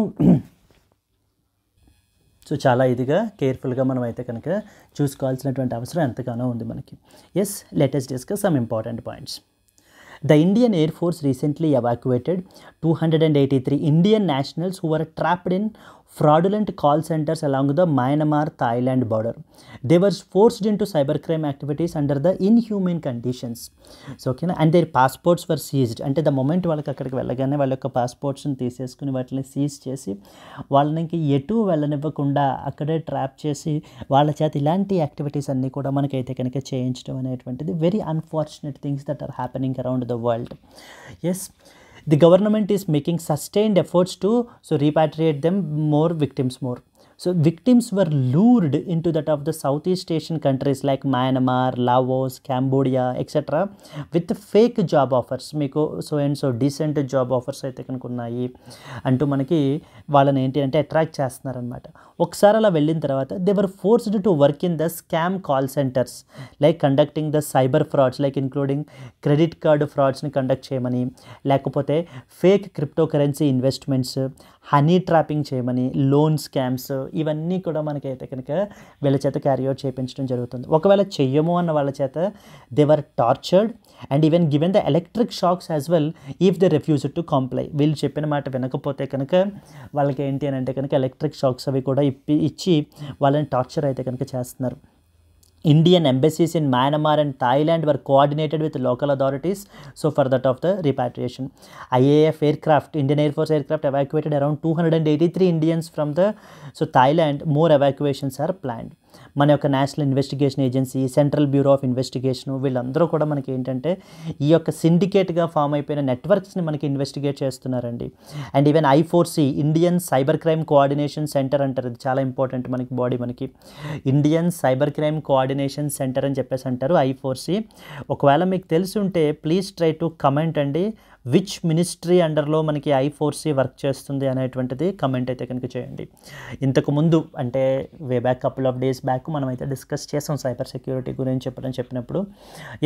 సో చాలా ఇదిగా కేర్ఫుల్గా మనం అయితే కనుక చూసుకోవాల్సినటువంటి అవసరం ఎంతగానో ఉంది మనకి. Yes, let us discuss some important points. The Indian Air Force recently evacuated 283 Indian nationals who were trapped in fraudulent call centers along the Myanmar-Thailand border. They were forced into cybercrime activities under the inhumane conditions. So, okay, and their passports were seized. అంటే the moment వాళ్ళకి అక్కడికి వెళ్ళగానే వాళ్ళ యొక్క పాస్పోర్ట్స్ని తీసేసుకుని వాటిని seize చేసి వాళ్ళకి ఎటు వెళ్ళనివ్వకుండా అక్కడే ట్రాప్ చేసి వాళ్ళ చేత ఇలాంటి యాక్టివిటీస్ అన్నీ కూడా మనకైతే కనుక చేయించడం అనేటువంటిది very unfortunate things that are happening around the world. Yes, the government is making sustained efforts to repatriate them more victims more. So victims were lured into that of the Southeast Asian countries like Myanmar, Laos, Cambodia, etc. with fake job offers. మీకు so and so decent job offers అయితే కనుక ఉన్నాయి అంటూ మనకి వాళ్ళని ఏంటి అంటే attract చేస్తున్నారనమాట. ఒకసారి అలా వెళ్ళిన తర్వాత they were forced to work in the scam call centres like conducting the cyber frauds like including credit card ఫ్రాడ్స్ని కండక్ట్ చేయమని, లేకపోతే fake crypto currency investments, honey trapping చేయమని, లోన్ స్కామ్స్, ఇవన్నీ కూడా మనకైతే కనుక వీళ్ళ చేత క్యారీ అవుట్ చేయించడం జరుగుతుంది. ఒకవేళ చెయ్యము అన్న వాళ్ళ చేత they were tortured and even given the electric shocks as well if they refuse to comply. వీళ్ళు చెప్పిన మాట వినకపోతే కనుక వాళ్ళకి ఏంటి అని అంటే కనుక ఎలక్ట్రిక్ షాక్స్ అవి కూడా ఇచ్చి వాళ్ళని టార్చర్ అయితే కనుక చేస్తున్నారు. Indian embassies in Myanmar and Thailand were coordinated with local authorities for that of the repatriation. IAF aircraft, Indian Air Force aircraft evacuated around 283 Indians from the Thailand. More evacuations are planned. మన యొక్క national investigation agency, central bureau of investigation, వీళ్ళందరూ కూడా మనకి ఏంటంటే ఈ యొక్క సిండికేట్గా form అయిపోయిన నెట్వర్క్స్ని మనకి ఇన్వెస్టిగేట్ చేస్తున్నారండి. And even I4C, Indian cyber crime coordination centre అంటారు. ఇది చాలా ఇంపార్టెంట్ మనకి బాడీ, మనకి Indian cyber crime coordination centre అని చెప్పేసి అంటారు I4C. ఒకవేళ మీకు తెలిసి ఉంటే ప్లీజ్ ట్రై టు కమెంట్ అండి, విచ్ మినిస్ట్రీ అండర్లో మనకి I4C వర్క్ చేస్తుంది అనేటువంటిది కమెంట్ అయితే కనుక చేయండి. ఇంతకుముందు అంటే way back couple of days back మనం అయితే డిస్కస్ చేసాం సైబర్ సెక్యూరిటీ గురించి చెప్పినప్పుడు.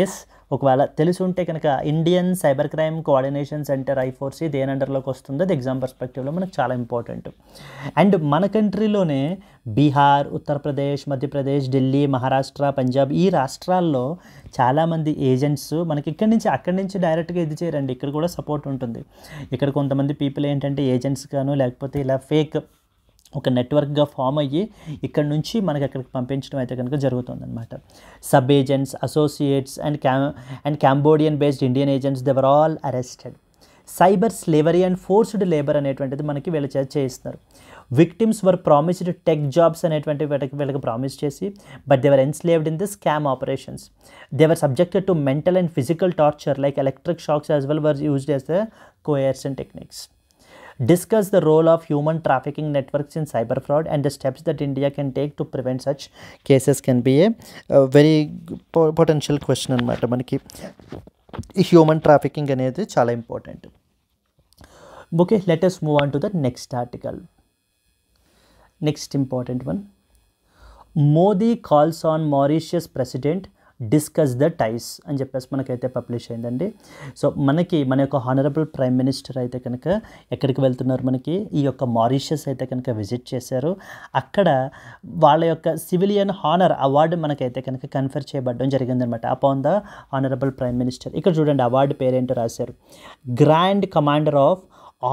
ఎస్, ఒకవేళ తెలిసి ఉంటే కనుక Indian cyber crime coordination centre I4C దేని అండర్లోకి వస్తుందో అది ఎగ్జామ్ పర్స్పెక్టివ్లో మనకు చాలా ఇంపార్టెంట్. అండ్ మన కంట్రీలోనే బీహార్, ఉత్తరప్రదేశ్, మధ్యప్రదేశ్, ఢిల్లీ, మహారాష్ట్ర, పంజాబ్, ఈ రాష్ట్రాల్లో చాలామంది ఏజెంట్స్ మనకి అక్కడి నుంచి డైరెక్ట్గా ఇది చేయరండి, ఇక్కడ కూడా సపోర్ట్ ఉంటుంది. ఇక్కడ కొంతమంది పీపుల్ ఏంటంటే ఏజెంట్స్ గాను లేకపోతే ఇలా ఫేక్ ఒక నెట్వర్క్గా ఫామ్ అయ్యి ఇక్కడ నుంచి మనకి అక్కడికి పంపించడం అయితే కనుక జరుగుతుందన్నమాట. Sub agents, associates and Cambodian based Indian agents they were all arrested. Cyber slavery and forced labour అనేటువంటిది మనకి వీళ్ళ చేత చేయిస్తున్నారు. Victims were promised tech jobs అనేటువంటి వీళ్ళకి ప్రామిస్ చేసి but they were enslaved in the scam operations. They were subjected to mental and physical torture like electric shocks as well were used as the coercion techniques. Discuss the role of human trafficking networks in cyber fraud and the steps that India can take to prevent such cases can be a very potential question అన్నమాట. మనకి human trafficking అనేది చాలా important. Okay, let us move on to the next article. Next important one. Modi calls on Mauritius president discuss the ties అని చెప్పేసి మనకైతే publish అయిందండి. So మన యొక్క హానరబుల్ ప్రైమ్ మినిస్టర్ అయితే కనుక ఎక్కడికి వెళ్తున్నారు, మనకి ఈ యొక్క మారిషియస్ అయితే కనుక విజిట్ చేశారు. అక్కడ వాళ్ళ యొక్క సివిలియన్ హానర్ అవార్డు మనకైతే కనుక కన్ఫర్ చేయబడడం జరిగిందనమాట upon the honourable Prime Minister. ఇక్కడ చూడండి అవార్డు పేరేంటో రాశారు, Grand Commander of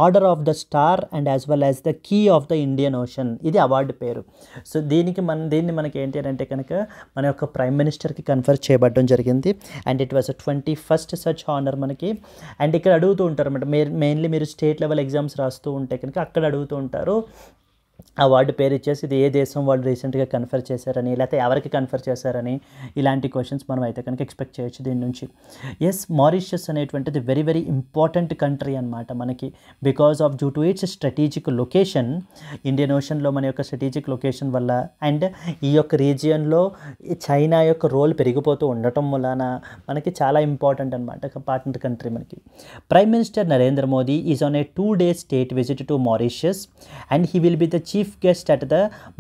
Order of the Star and as well as the Key of the Indian Ocean, ఇది అవార్డు పేరు. సో దీన్ని మనకి ఏంటి అంటే కనుక మన యొక్క ప్రైమ్ మినిస్టర్కి కన్ఫర్ చేయబడడం జరిగింది. And it was 21st such honour మనకి. అండ్ ఇక్కడ అడుగుతూ ఉంటారు అన్నమాట, మెయిన్లీ మీరు స్టేట్ లెవెల్ ఎగ్జామ్స్ రాస్తూ ఉంటే కనుక అక్కడ అడుగుతూ ఉంటారు అవార్డు పేరు ఇచ్చేసి ఇది ఏ దేశం వాళ్ళు రీసెంట్గా కన్ఫర్ చేశారని, లేకపోతే ఎవరికి కన్ఫర్ చేశారని, ఇలాంటి క్వశ్చన్స్ మనం అయితే కనుక ఎక్స్పెక్ట్ చేయొచ్చు దీని నుంచి. ఎస్, మారిషియస్ అనేటువంటిది వెరీ వెరీ ఇంపార్టెంట్ కంట్రీ అనమాట మనకి, because of due to its strategic location, Indian ఓషన్లో మన యొక్క స్ట్రాటజిక్ లొకేషన్ వల్ల అండ్ ఈ యొక్క రీజియన్లో చైనా యొక్క రోల్ పెరిగిపోతూ ఉండటం వలన మనకి చాలా ఇంపార్టెంట్ అనమాట, పార్ట్నర్ కంట్రీ మనకి. Prime minister Narendra Modi is on a 2-day state visit to Mauritius and he will be the chief guest at the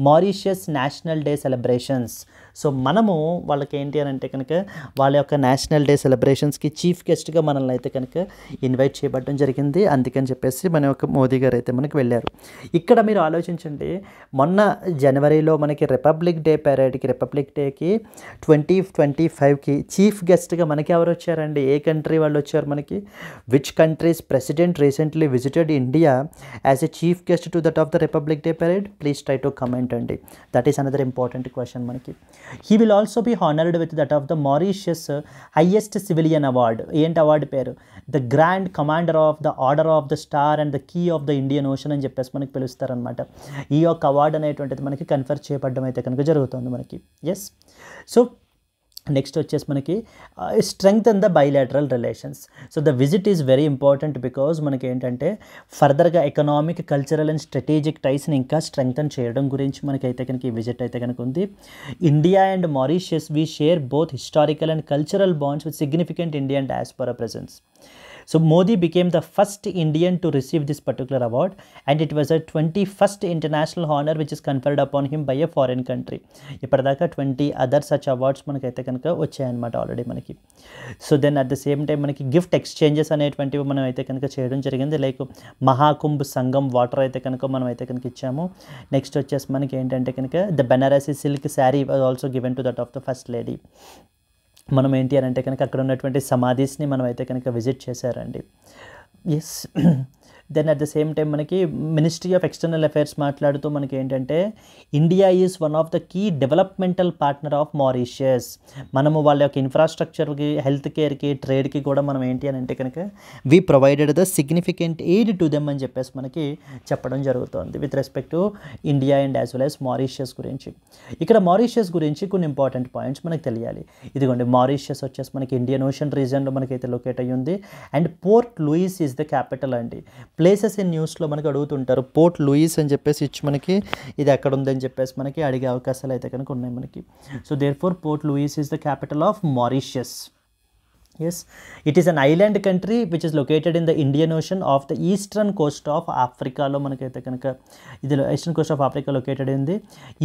Mauritius national day celebrations. So మనము వాళ్ళకి ఏంటి అని అంటే కనుక వాళ్ళ యొక్క నేషనల్ డే సెలబ్రేషన్స్కి చీఫ్ గెస్ట్గా మనల్ని అయితే కనుక ఇన్వైట్ చేయబడడం జరిగింది. అందుకని చెప్పేసి మన యొక్క మోదీ గారు అయితే మనకి వెళ్ళారు. ఇక్కడ మీరు ఆలోచించండి, మొన్న జనవరిలో మనకి రిపబ్లిక్ డే పెరేడ్కి, రిపబ్లిక్ డేకి 2025కి చీఫ్ గెస్ట్గా మనకి ఎవరు వచ్చారండి? ఏ కంట్రీ వాళ్ళు వచ్చారు మనకి? Which countries president recently visited India as a chief guest to that of the Republic Day parade? Please try to comment అండి. That is another important question మనకి. He will also be honoured with that of the Mauritius highest civilian award. ఏంటి award పేరు? The Grand Commander of the Order of the Star and the Key of the Indian Ocean అని చెప్పేసి మనకి పిలుస్తారనమాట. ఈ యొక్క award అనేటువంటిది మనకి confer చేయబడడం అయితే కనుక జరుగుతుంది మనకి. ఎస్. సో నెక్స్ట్ వచ్చేసి మనకి strengthen the bilateral relations. So the visit is very important because మనకి ఏంటంటే ఫర్దర్గా ఎకనామిక్, కల్చరల్ అండ్ స్ట్రాటజిక్ టైస్ని ఇంకా స్ట్రెంగ్తన్ చేయడం గురించి మనకైతే కనుక ఈ విజిట్ అయితే కనుక ఉంది. India and Mauritius we share both historical and cultural bonds with significant Indian diaspora presence. So Modi became the first Indian to receive this particular award, and it was a 21st international honor which is conferred upon him by a foreign country. ఇప్పటిదాకా 20 other such awards మనకైతే కనుక వచ్చాయన్నమాట already మనకి. So then at the same time మనకి gift exchanges అనేటువంటివి మనం అయితే కనుక చేయడం జరిగింది. లైక్ మహాకుంభ్ సంగం వాటర్ అయితే కనుక మనం అయితే కనుక ఇచ్చాము. నెక్స్ట్ వచ్చేసి మనకి ఏంటంటే కనుక the Banarasi silk sari was also given to that of the first lady. మనం ఏంటి అని అంటే కనుక అక్కడ ఉన్నటువంటి సమాధీస్ని మనం అయితే కనుక విజిట్ చేశారండి. Yes. Then at the same time మనకి మినిస్ట్రీ ఆఫ్ ఎక్స్టర్నల్ అఫైర్స్ మాట్లాడుతూ మనకి ఏంటంటే India is one of the key developmental partner of Mauritius. మనము వాళ్ళ యొక్క ఇన్ఫ్రాస్ట్రక్చర్కి, హెల్త్ కేర్కి, ట్రేడ్కి కూడా మనం ఏంటి అని అంటే కనుక we provided the significant aid to them అని చెప్పేసి మనకి చెప్పడం జరుగుతుంది with respect to India and as well as Mauritius గురించి. ఇక్కడ మారిషియస్ గురించి కొన్ని ఇంపార్టెంట్ పాయింట్స్ మనకు తెలియాలి. ఇదిగోండి, మారిషియస్ వచ్చేసి మనకి ఇండియన్ ఓషన్ రీజన్లో మనకైతే లొకేట్ అయ్యి ఉంది. And Port Louis is the capital అండి. ప్లేసెస్ ఇన్ న్యూస్లో మనకి అడుగుతుంటారు, పోర్ట్ లూయిస్ అని చెప్పేసి ఇచ్చి మనకి ఇది ఎక్కడ ఉందని చెప్పేసి మనకి అడిగే అవకాశాలు అయితే కనుక ఉన్నాయి మనకి. So therefore Port Louis is the capital of Mauritius. Yes, it is an island country which is located in the Indian Ocean off the eastern coast of Africa. లో మనకైతే కనుక ఇది eastern coast of Africa located ఉంది.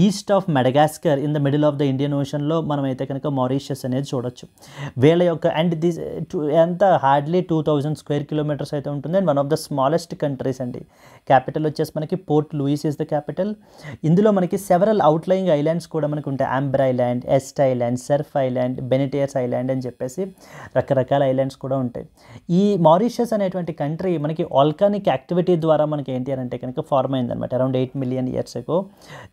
East of Madagascar in the middle of the Indian ఓషన్లో మనం అయితే కనుక Mauritius అనేది చూడొచ్చు. వీళ్ళ యొక్క అండ్ దిస్ ఎంత హార్డ్లీ 2000 స్క్వేర్ కిలోమీటర్స్ అయితే ఉంటుంది. And one of the smallest countries అండి. క్యాపిటల్ వచ్చేసి మనకి Port Louis is the capital. ఇందులో మనకి సెవరల్ అవుట్లయింగ్ ఐలాండ్స్ కూడా మనకు ఉంటాయి. Amber Island, Est Island, Cerf Island, Benitiers Island అని చెప్పేసి రకరకాల ఐలాండ్స్ కూడా ఉంటాయి. ఈ మారిషియస్ అనేటువంటి కంట్రీ మనకి ఆల్కానిక్ యాక్టివిటీ ద్వారా మనకి ఏంటి అని అంటే కనుక ఫార్మ్ అయిందనమాట అరౌండ్ 8 మిలియన్ ఇయర్స్ అగో.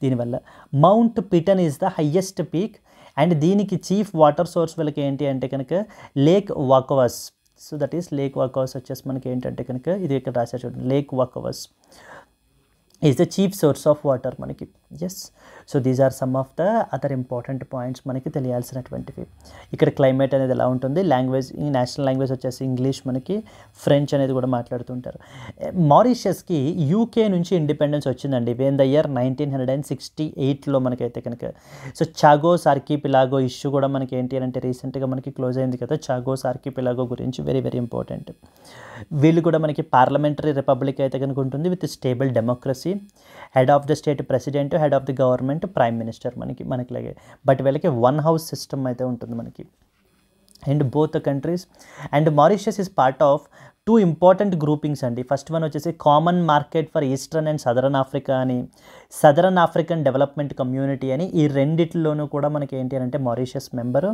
దీనివల్ల Mount Piton is the highest peak and దీనికి చీఫ్ వాటర్ సోర్స్ వీళ్ళకి ఏంటి అంటే కనుక Lake Vacoas. So that is Lake Vacoas వచ్చేసి మనకి ఏంటంటే కనుక ఇది ఇక్కడ రాసా చూడండి, Lake Vacoas is the chief source of water మనకి. Yes. So these are some of the other important points మనకి తెలియాల్సినటువంటివి. ఇక్కడ క్లైమేట్ అనేది ఎలా ఉంటుంది, లాంగ్వేజ్, నేషనల్ లాంగ్వేజ్ వచ్చేసి ఇంగ్లీష్, మనకి ఫ్రెంచ్ అనేది కూడా మాట్లాడుతుంటారు. మారిషియస్కి యూకే నుంచి ఇండిపెండెన్స్ వచ్చిందండి వెన్ ద ఇయర్ 1968లో మనకైతే కనుక. సో చాగోస్ ఆర్కిపిలాగో ఇష్యూ కూడా మనకి ఏంటి అంటే రీసెంట్గా మనకి క్లోజ్ అయింది కదా. చాగోస్ ఆర్కిపిలాగో గురించి వెరీ వెరీ ఇంపార్టెంట్. వీళ్ళు కూడా మనకి పార్లమెంటరీ రిపబ్లిక్ అయితే కనుక ఉంటుంది with stable democracy. Head of the state president, head of the government prime minister మనకి బట్ వీళ్ళకి వన్ హౌస్ సిస్టమ్ అయితే ఉంటుంది మనకి. And both the countries and Mauritius is part of 2 important groupings అండి. First one వచ్చేసి common market for eastern and southern Africa అని, southern African development community అని. ఈ రెండిట్లోనూ కూడా మనకి ఏంటి అంటే Mauritius member.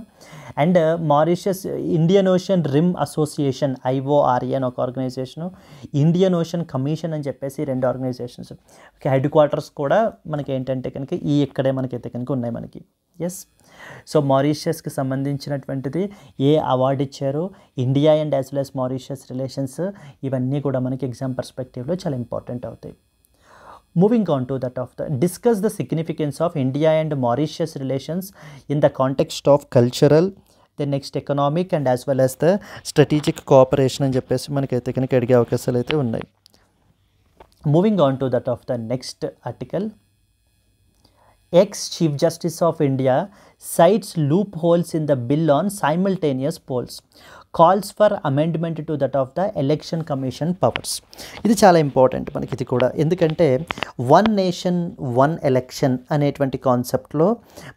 And Mauritius Indian ocean rim association IORA అని ఒక ఆర్గనైజేషను, ఇండియన్ ఓషన్ కమిషన్ అని చెప్పేసి 2 ఆర్గనైజేషన్స్. హెడ్ క్వార్టర్స్ కూడా మనకి ఏంటంటే కనుక ఇక్కడే మనకైతే కనుక ఉన్నాయి మనకి. ఎస్. సో మారిషియస్కి సంబంధించినటువంటిది ఏ అవార్డు ఇచ్చారు, India and as well as Mauritius relations, ఇవన్నీ కూడా మనకి ఎగ్జామ్ పర్స్పెక్టివ్లో చాలా ఇంపార్టెంట్ అవుతాయి. Moving on to that of the discuss the significance of India and Mauritius relations in the context of cultural, then next economic and as well as the strategic cooperation అని చెప్పేసి మనకైతే కనుక అడిగే అవకాశాలు అయితే ఉన్నాయి. Moving on to that of the next article. Ex-Chief Justice of India cites loopholes in the bill on simultaneous polls. Calls for amendment to that of the election commission powers. ఇది చాలా ఇంపార్టెంట్ మనకి ఇది కూడా, ఎందుకంటే one nation one election అనేటువంటి కాన్సెప్ట్లో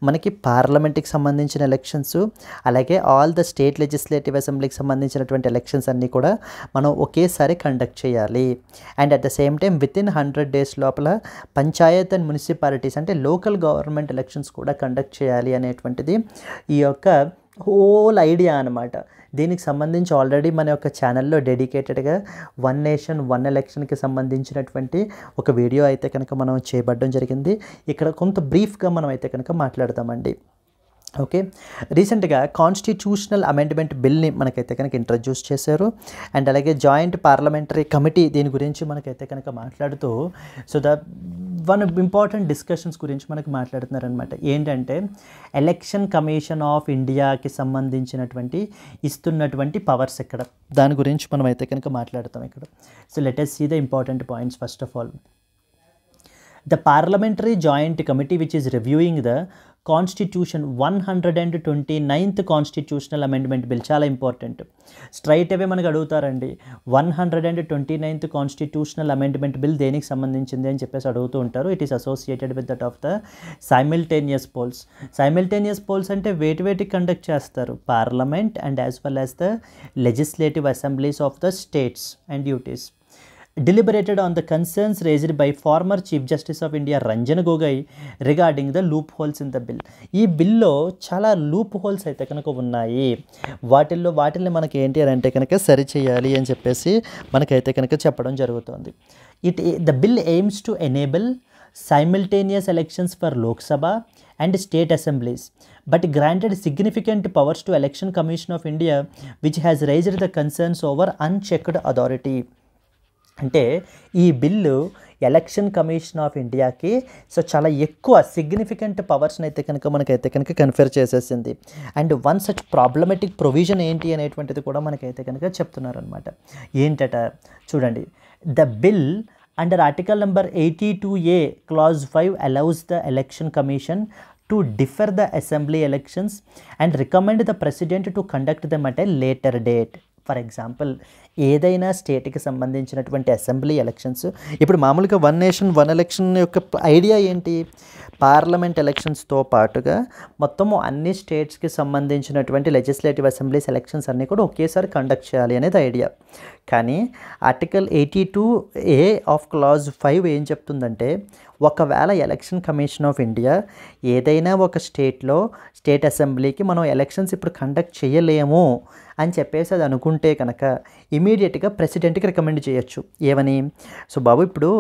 మనకి పార్లమెంట్కి సంబంధించిన ఎలక్షన్స్, అలాగే ఆల్ ద స్టేట్ లెజిస్లేటివ్ అసెంబ్లీకి సంబంధించినటువంటి ఎలక్షన్స్ అన్నీ కూడా మనం ఒకేసారి కండక్ట్ చేయాలి. And at the same time with in 100 days లోపల పంచాయత్ అండ్ మున్సిపాలిటీస్ అంటే లోకల్ గవర్నమెంట్ ఎలక్షన్స్ కూడా కండక్ట్ చేయాలి అనేటువంటిది ఈ యొక్క హోల్ ఐడియా అనమాట. దీనికి సంబంధించి ఆల్రెడీ మన యొక్క ఛానల్లో డెడికేటెడ్గా వన్ నేషన్ వన్ ఎలక్షన్కి సంబంధించినటువంటి ఒక వీడియో అయితే కనుక మనం చేయబడడం జరిగింది. ఇక్కడ కొంత బ్రీఫ్గా మనం అయితే కనుక మాట్లాడతామండి. ఓకే, రీసెంట్గా కాన్స్టిట్యూషనల్ అమెండ్మెంట్ బిల్ని మనకైతే కనుక ఇంట్రడ్యూస్ చేశారు. అండ్ అలాగే జాయింట్ పార్లమెంటరీ కమిటీ దీని గురించి మనకైతే కనుక మాట్లాడుతూ సో వన్ ఇంపార్టెంట్ డిస్కషన్స్ గురించి మనకు మాట్లాడుతున్నారనమాట. ఏంటంటే ఎలక్షన్ కమిషన్ ఆఫ్ ఇండియాకి సంబంధించినటువంటి ఇస్తున్నటువంటి పవర్స్ ఇక్కడ, దాని గురించి మనం అయితే కనుక మాట్లాడతాం ఇక్కడ. So let us see the important points. First of all, the parliamentary joint committee which is reviewing the Constitution 129th constitutional amendment bill, చాలా ఇంపార్టెంట్. స్ట్రైట్ అవే మనకు అడుగుతారండి 129th కాన్స్టిట్యూషనల్ అమెండ్మెంట్ బిల్ దేనికి సంబంధించింది అని చెప్పేసి అడుగుతూ ఉంటారు. It is associated with that of the simultaneous polls. Simultaneous polls అంటే వేటి కండక్ట్ చేస్తారు, parliament and as well as the legislative assemblies of the states and duties. Deliberated on the concerns raised by former Chief Justice of India Ranjan Gogoi regarding the loopholes in the bill. ఈ బిల్లో చాలా loop holes అయితే కనుక ఉన్నాయి, వాటిల్ని మనకి ఏంటి అని అంటే కనుక సరి చేయాలి అని చెప్పేసి మనకైతే కనుక చెప్పడం జరుగుతుంది. The bill aims to enable simultaneous elections for Lok Sabha and state assemblies, but granted significant powers to Election Commission of India, which has raised the concerns over unchecked authority. అంటే ఈ బిల్లు ఎలక్షన్ కమిషన్ ఆఫ్ ఇండియాకి so చాలా ఎక్కువ significant పవర్స్ని అయితే కనుక మనకైతే కనుక confer చేసేసింది. And one such problematic provision ఏంటి అనేటువంటిది కూడా మనకైతే కనుక చెప్తున్నారనమాట. ఏంటట చూడండి, the bill under article number 82A clause 5 allows the election commission to defer the assembly elections and recommend the president to conduct them at a later date. For example ఏదైనా స్టేట్కి సంబంధించినటువంటి అసెంబ్లీ ఎలక్షన్స్, ఇప్పుడు మామూలుగా one nation one election యొక్క idea ఏంటి, parliament ఎలక్షన్స్తో పాటుగా మొత్తము అన్ని స్టేట్స్కి సంబంధించినటువంటి లెజిస్లేటివ్ అసెంబ్లీస్ ఎలక్షన్స్ అన్నీ కూడా ఒకేసారి కండక్ట్ చేయాలి అనేది ఐడియా. కానీ ఆర్టికల్ 82A ఆఫ్ క్లాజ్ 5 ఏం చెప్తుందంటే, ఒకవేళ ఎలక్షన్ కమిషన్ ఆఫ్ ఇండియా ఏదైనా ఒక స్టేట్ అసెంబ్లీకి మనం ఎలక్షన్స్ ఇప్పుడు కండక్ట్ చేయలేము అని చెప్పేసి అది అనుకుంటే కనుక ఇమీడియట్గా ప్రెసిడెంట్కి రికమెండ్ చేయొచ్చు. ఏమని, సో బాబు ఇప్పుడు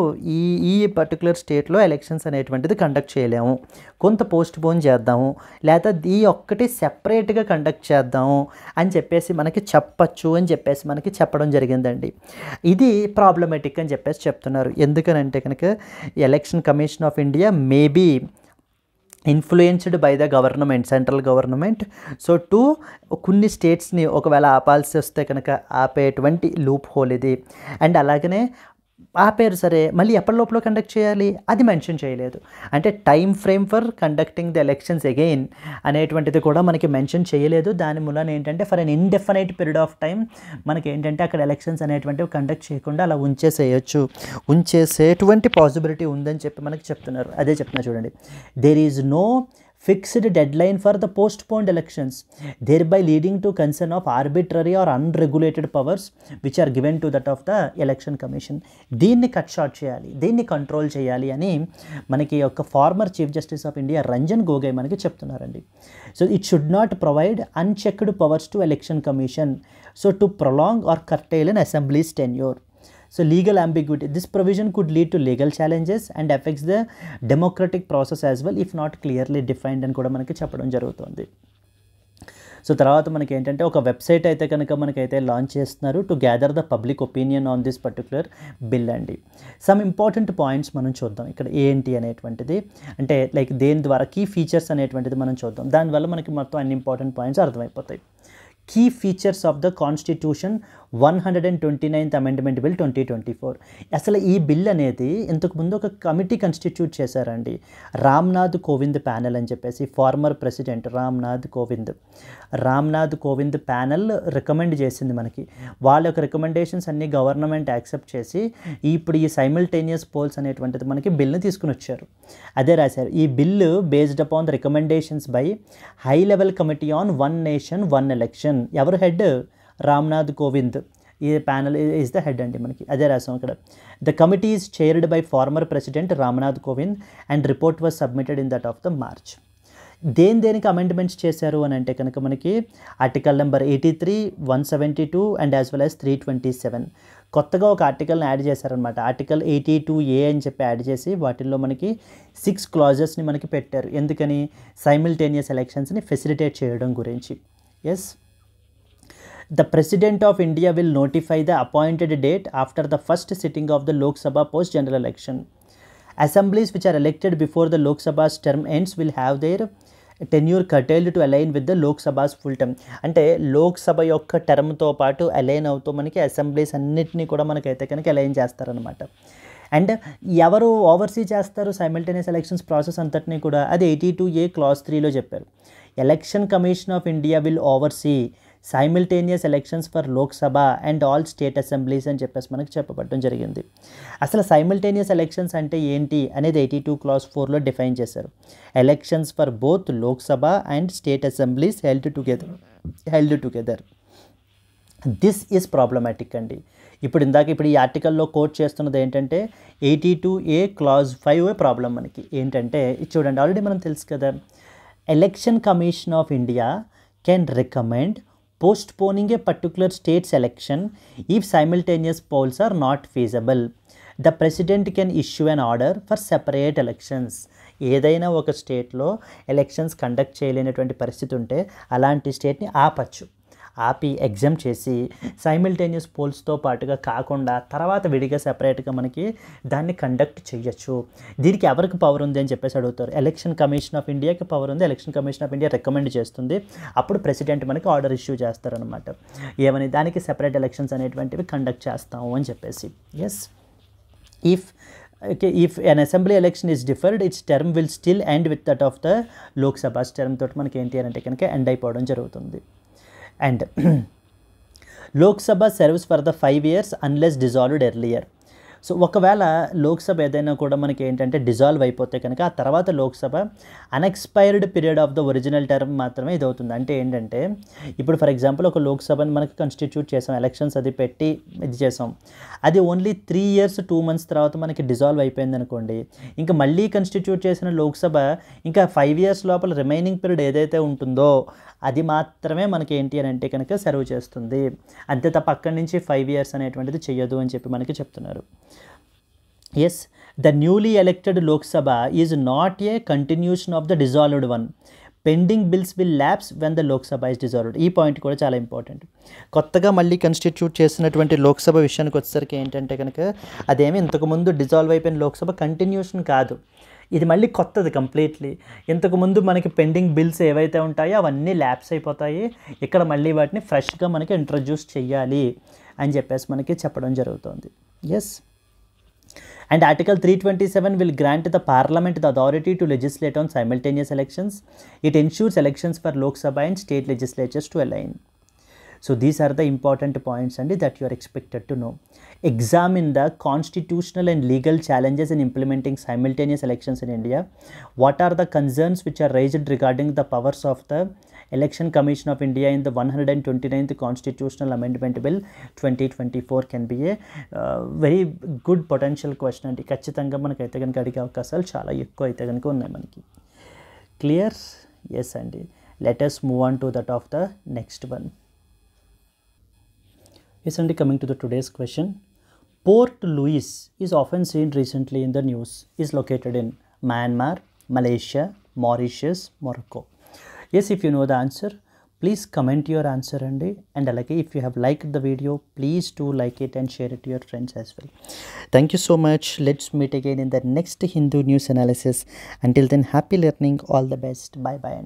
ఈ పర్టికులర్ స్టేట్లో ఎలక్షన్స్ అనేటువంటిది కండక్ట్ చేయలేము, కొంత పోస్ట్ పోన్ చేద్దాము, లేదా ఈ ఒక్కటి సెపరేట్గా కండక్ట్ చేద్దాము అని చెప్పేసి మనకి చెప్పచ్చు అని చెప్పేసి మనకి చెప్పడం జరిగిందండి. ఇది ప్రాబ్లమేటిక్ అని చెప్పేసి చెప్తున్నారు. ఎందుకనంటే కనుక election commission of India maybe influenced by the government, central government. So కొన్ని స్టేట్స్ని ఒకవేళ ఆపాల్సి వస్తే కనుక ఆపేటువంటి లూప్ హోల్ ఇది. అండ్ అలాగనే ఆపేరు, సరే మళ్ళీ ఎప్పటి లోపల కండక్ట్ చేయాలి అది మెన్షన్ చేయలేదు. అంటే time frame for conducting the elections again అనేటువంటిది కూడా మనకి మెన్షన్ చేయలేదు. దాని మూలన ఏంటంటే for an indefinite period of time మనకి ఏంటంటే అక్కడ ఎలక్షన్స్ అనేటువంటివి కండక్ట్ చేయకుండా అలా ఉంచేసేటువంటి పాసిబిలిటీ ఉందని చెప్పి మనకి చెప్తున్నారు. అదే చెప్తున్నా చూడండి, there is no fixed deadline for the postponed elections, thereby leading to concern of arbitrary or unregulated powers which are given to that of the election commission. దీన్ని కట్ షార్ట్ చేయాలి, దీన్ని కంట్రోల్ చేయాలి అని మనకి యొక్క former chief justice of India Ranjan Gogoi మనకి చెప్తున్నారండి. So it should not provide unchecked powers to election commission so to prolong or curtail an assembly's tenure. So legal ambiguity, this provision could lead to legal challenges and affects the democratic process as well if not clearly defined అని కూడా మనకి చెప్పడం జరుగుతుంది. So తర్వాత మనకి ఏంటంటే ఒక website అయితే కనుక మనకైతే లాంచ్ చేస్తున్నారు to gather the public opinion on this particular bill అండి. సమ్ ఇంపార్టెంట్ పాయింట్స్ మనం చూద్దాం ఇక్కడ ఏంటి అనేటువంటిది, అంటే లైక్ దేని ద్వారా కీ ఫీచర్స్ అనేటువంటిది మనం చూద్దాం. దానివల్ల మనకి మొత్తం అన్ని ఇంపార్టెంట్ పాయింట్స్ అర్థమైపోతాయి. Key features of the Constitution 129th amendment bill 2024. అసలు ఈ బిల్ అనేది ఇంతకుముందు ఒక కమిటీ కన్స్టిట్యూట్ చేశారండి, రామ్నాథ్ కోవింద్ ప్యానెల్ అని చెప్పేసి. Former president Ramnath Kovind panel recommend చేసింది మనకి. వాళ్ళ యొక్క రికమెండేషన్స్ అన్ని గవర్నమెంట్ యాక్సెప్ట్ చేసి ఇప్పుడు ఈ సైమిల్టేనియస్ పోల్స్ అనేటువంటిది మనకి బిల్ని తీసుకుని వచ్చారు. అదే రాశారు, ఈ bill based upon the recommendations by high level committee on one nation one election. ఎవరు హెడ్? రామ్నాథ్ కోవింద్. ఈ ప్యానల్ ఈజ్ ద హెడ్ అండి మనకి. అదే రాసాం ఇక్కడ. The committee is chaired by former president Ramnath Kovind and report was submitted in that of the March. దేనికి amendments చేశారు అని అంటే కనుక మనకి article number 83, 172 and as well as 327. కొత్తగా ఒక ఆర్టికల్ని యాడ్ చేశారనమాట. ఆర్టికల్ 82A అని చెప్పి యాడ్ చేసి వాటిల్లో మనకి 6 క్లాజెస్ని మనకి పెట్టారు. ఎందుకని? సైమిల్టేనియస్ ఎలక్షన్స్ని ఫెసిలిటేట్ చేయడం గురించి. Yes, the President of India will notify the appointed date after the first sitting of the Lok Sabha post general election. Assemblies which are elected before the Lok Sabha's term ends will have their tenure curtailed to align with the Lok Sabha's full term. అంటే లోక్ సభ యొక్క టర్మ్తో పాటు align అవుతూ మనకి assemblies అన్నిటినీ కూడా మనకైతే కనుక align చేస్తారనమాట. అండ్ ఎవరు ఓవర్సీ చేస్తారు సైమిల్టేనియస్ ఎలక్షన్స్ ప్రాసెస్ అంతటినీ కూడా? అది 82A క్లాజ్ 3లో చెప్పారు. Election commission of India will overseas simultaneous elections for Lok Sabha and all state assemblies అని చెప్పేసి మనకి చెప్పబడడం జరిగింది. అసలు సైమిల్టేనియస్ ఎలక్షన్స్ అంటే ఏంటి అనేది 82 క్లాజ్ 4లో డిఫైన్ చేశారు. Elections for both Lok Sabha and state assemblies held together. This is problematic అండి. ఇప్పుడు ఈ ఆర్టికల్లో కోట్ చేస్తున్నది ఏంటంటే 82A క్లాజ్ 5 ప్రాబ్లం మనకి. ఏంటంటే ఇది చూడండి, ఆల్రెడీ మనం తెలుసు కదా, election commission of India can recommend postponing a particular state's election if simultaneous polls are not feasible. The president can issue an order for separate elections. ఏదైనా ఒక స్టేట్లో ఎలక్షన్స్ కండక్ట్ చేయలేనటువంటి పరిస్థితి ఉంటే అలాంటి స్టేట్ని ఆపి ఎగ్జామ్ చేసి సైమిల్టేనియస్ పోల్స్తో పాటుగా కాకుండా తర్వాత విడిగా సెపరేట్గా మనకి దాన్ని కండక్ట్ చేయొచ్చు. దీనికి ఎవరికి పవర్ ఉంది అని చెప్పేసి అడుగుతారు. ఎలక్షన్ కమిషన్ ఆఫ్ ఇండియాకి పవర్ ఉంది. Election commission of India recommend చేస్తుంది. అప్పుడు ప్రెసిడెంట్ మనకి ఆర్డర్ ఇష్యూ చేస్తారనమాట. ఏమని? దానికి సెపరేట్ ఎలక్షన్స్ అనేటువంటివి కండక్ట్ చేస్తాము అని చెప్పేసి. Yes, if an assembly election is deferred, its term will still end with that of the Lok Sabha's term తోటి మనకి ఏంటి అంటే కనుక ఎండ్ అయిపోవడం జరుగుతుంది. And Lok Sabha serves for the 5 years unless dissolved earlier. So ఒకవేళ లోక్సభ ఏదైనా కూడా మనకి ఏంటంటే డిజాల్వ్ అయిపోతే కనుక ఆ తర్వాత Lok Sabha unexpired period of the original term మాత్రమే ఇది అవుతుంది. అంటే ఏంటంటే ఇప్పుడు ఫర్ ఎగ్జాంపుల్ ఒక లోక్సభని మనకి కన్స్టిట్యూట్ చేసాం, ఎలక్షన్స్ అది పెట్టి ఇది చేసాం, అది ఓన్లీ 3 years 2 months తర్వాత మనకి డిజాల్వ్ అయిపోయింది అనుకోండి, ఇంకా మళ్ళీ కన్స్టిట్యూట్ చేసిన లోక్సభ ఇంకా 5 years లోపల రిమైనింగ్ పీరియడ్ ఏదైతే ఉంటుందో అది మాత్రమే మనకి ఏంటి అని అంటే కనుక సర్వ్ చేస్తుంది. అంతే తప్ప అక్కడి నుంచి 5 years అనేటువంటిది చెయ్యదు అని చెప్పి మనకి చెప్తున్నారు. Yes, the newly elected Lok Sabha is not a continuation of the dissolved one. Pending bills will lapse when the Lok Sabha is dissolved. ఈ పాయింట్ కూడా చాలా ఇంపార్టెంట్. కొత్తగా మళ్ళీ కన్స్టిట్యూట్ చేసినటువంటి లోక్సభ విషయానికి వచ్చేసరికి ఏంటంటే కనుక అదేమి ఇంతకుముందు డిజాల్వ్ అయిపోయిన లోక్సభ కంటిన్యూషన్ కాదు, ఇది మళ్ళీ కొత్తది కంప్లీట్లీ. ఇంతకుముందు మనకి పెండింగ్ బిల్స్ ఏవైతే ఉంటాయో అవన్నీ ల్యాప్స్ అయిపోతాయి, ఇక్కడ మళ్ళీ వాటిని ఫ్రెష్గా మనకి ఇంట్రడ్యూస్ చేయాలి అని చెప్పేసి మనకి చెప్పడం జరుగుతుంది. Yes, and article 327 will grant the parliament the authority to legislate on simultaneous elections. It ensures elections for Lok Sabha and state legislatures to align. So these are the important points and that you are expected to know. Examine the constitutional and legal challenges in implementing simultaneous elections in India. What are the concerns which are raised regarding the powers of the Election Commission of India in the 129th Constitutional Amendment Bill 2024 can be a very good potential question అండి. ఖచ్చితంగా మనకైతే కనుక అడిగే అవకాశాలు చాలా ఎక్కువ అయితే కనుక ఉన్నాయి మనకి. క్లియర్? ఎస్ అండి. Let us move on to that of the next one. Yes, and coming to the today's question, Port Louis is often seen recently in the news. Is located in Myanmar, Malaysia, Mauritius, Morocco. Yes, if you know the answer, please comment your answer and alage if you have liked the video, please do like it and share it to your friends as well. Thank you so much. Let's meet again in the next Hindu news analysis. Until then, happy learning. All the best. Bye bye.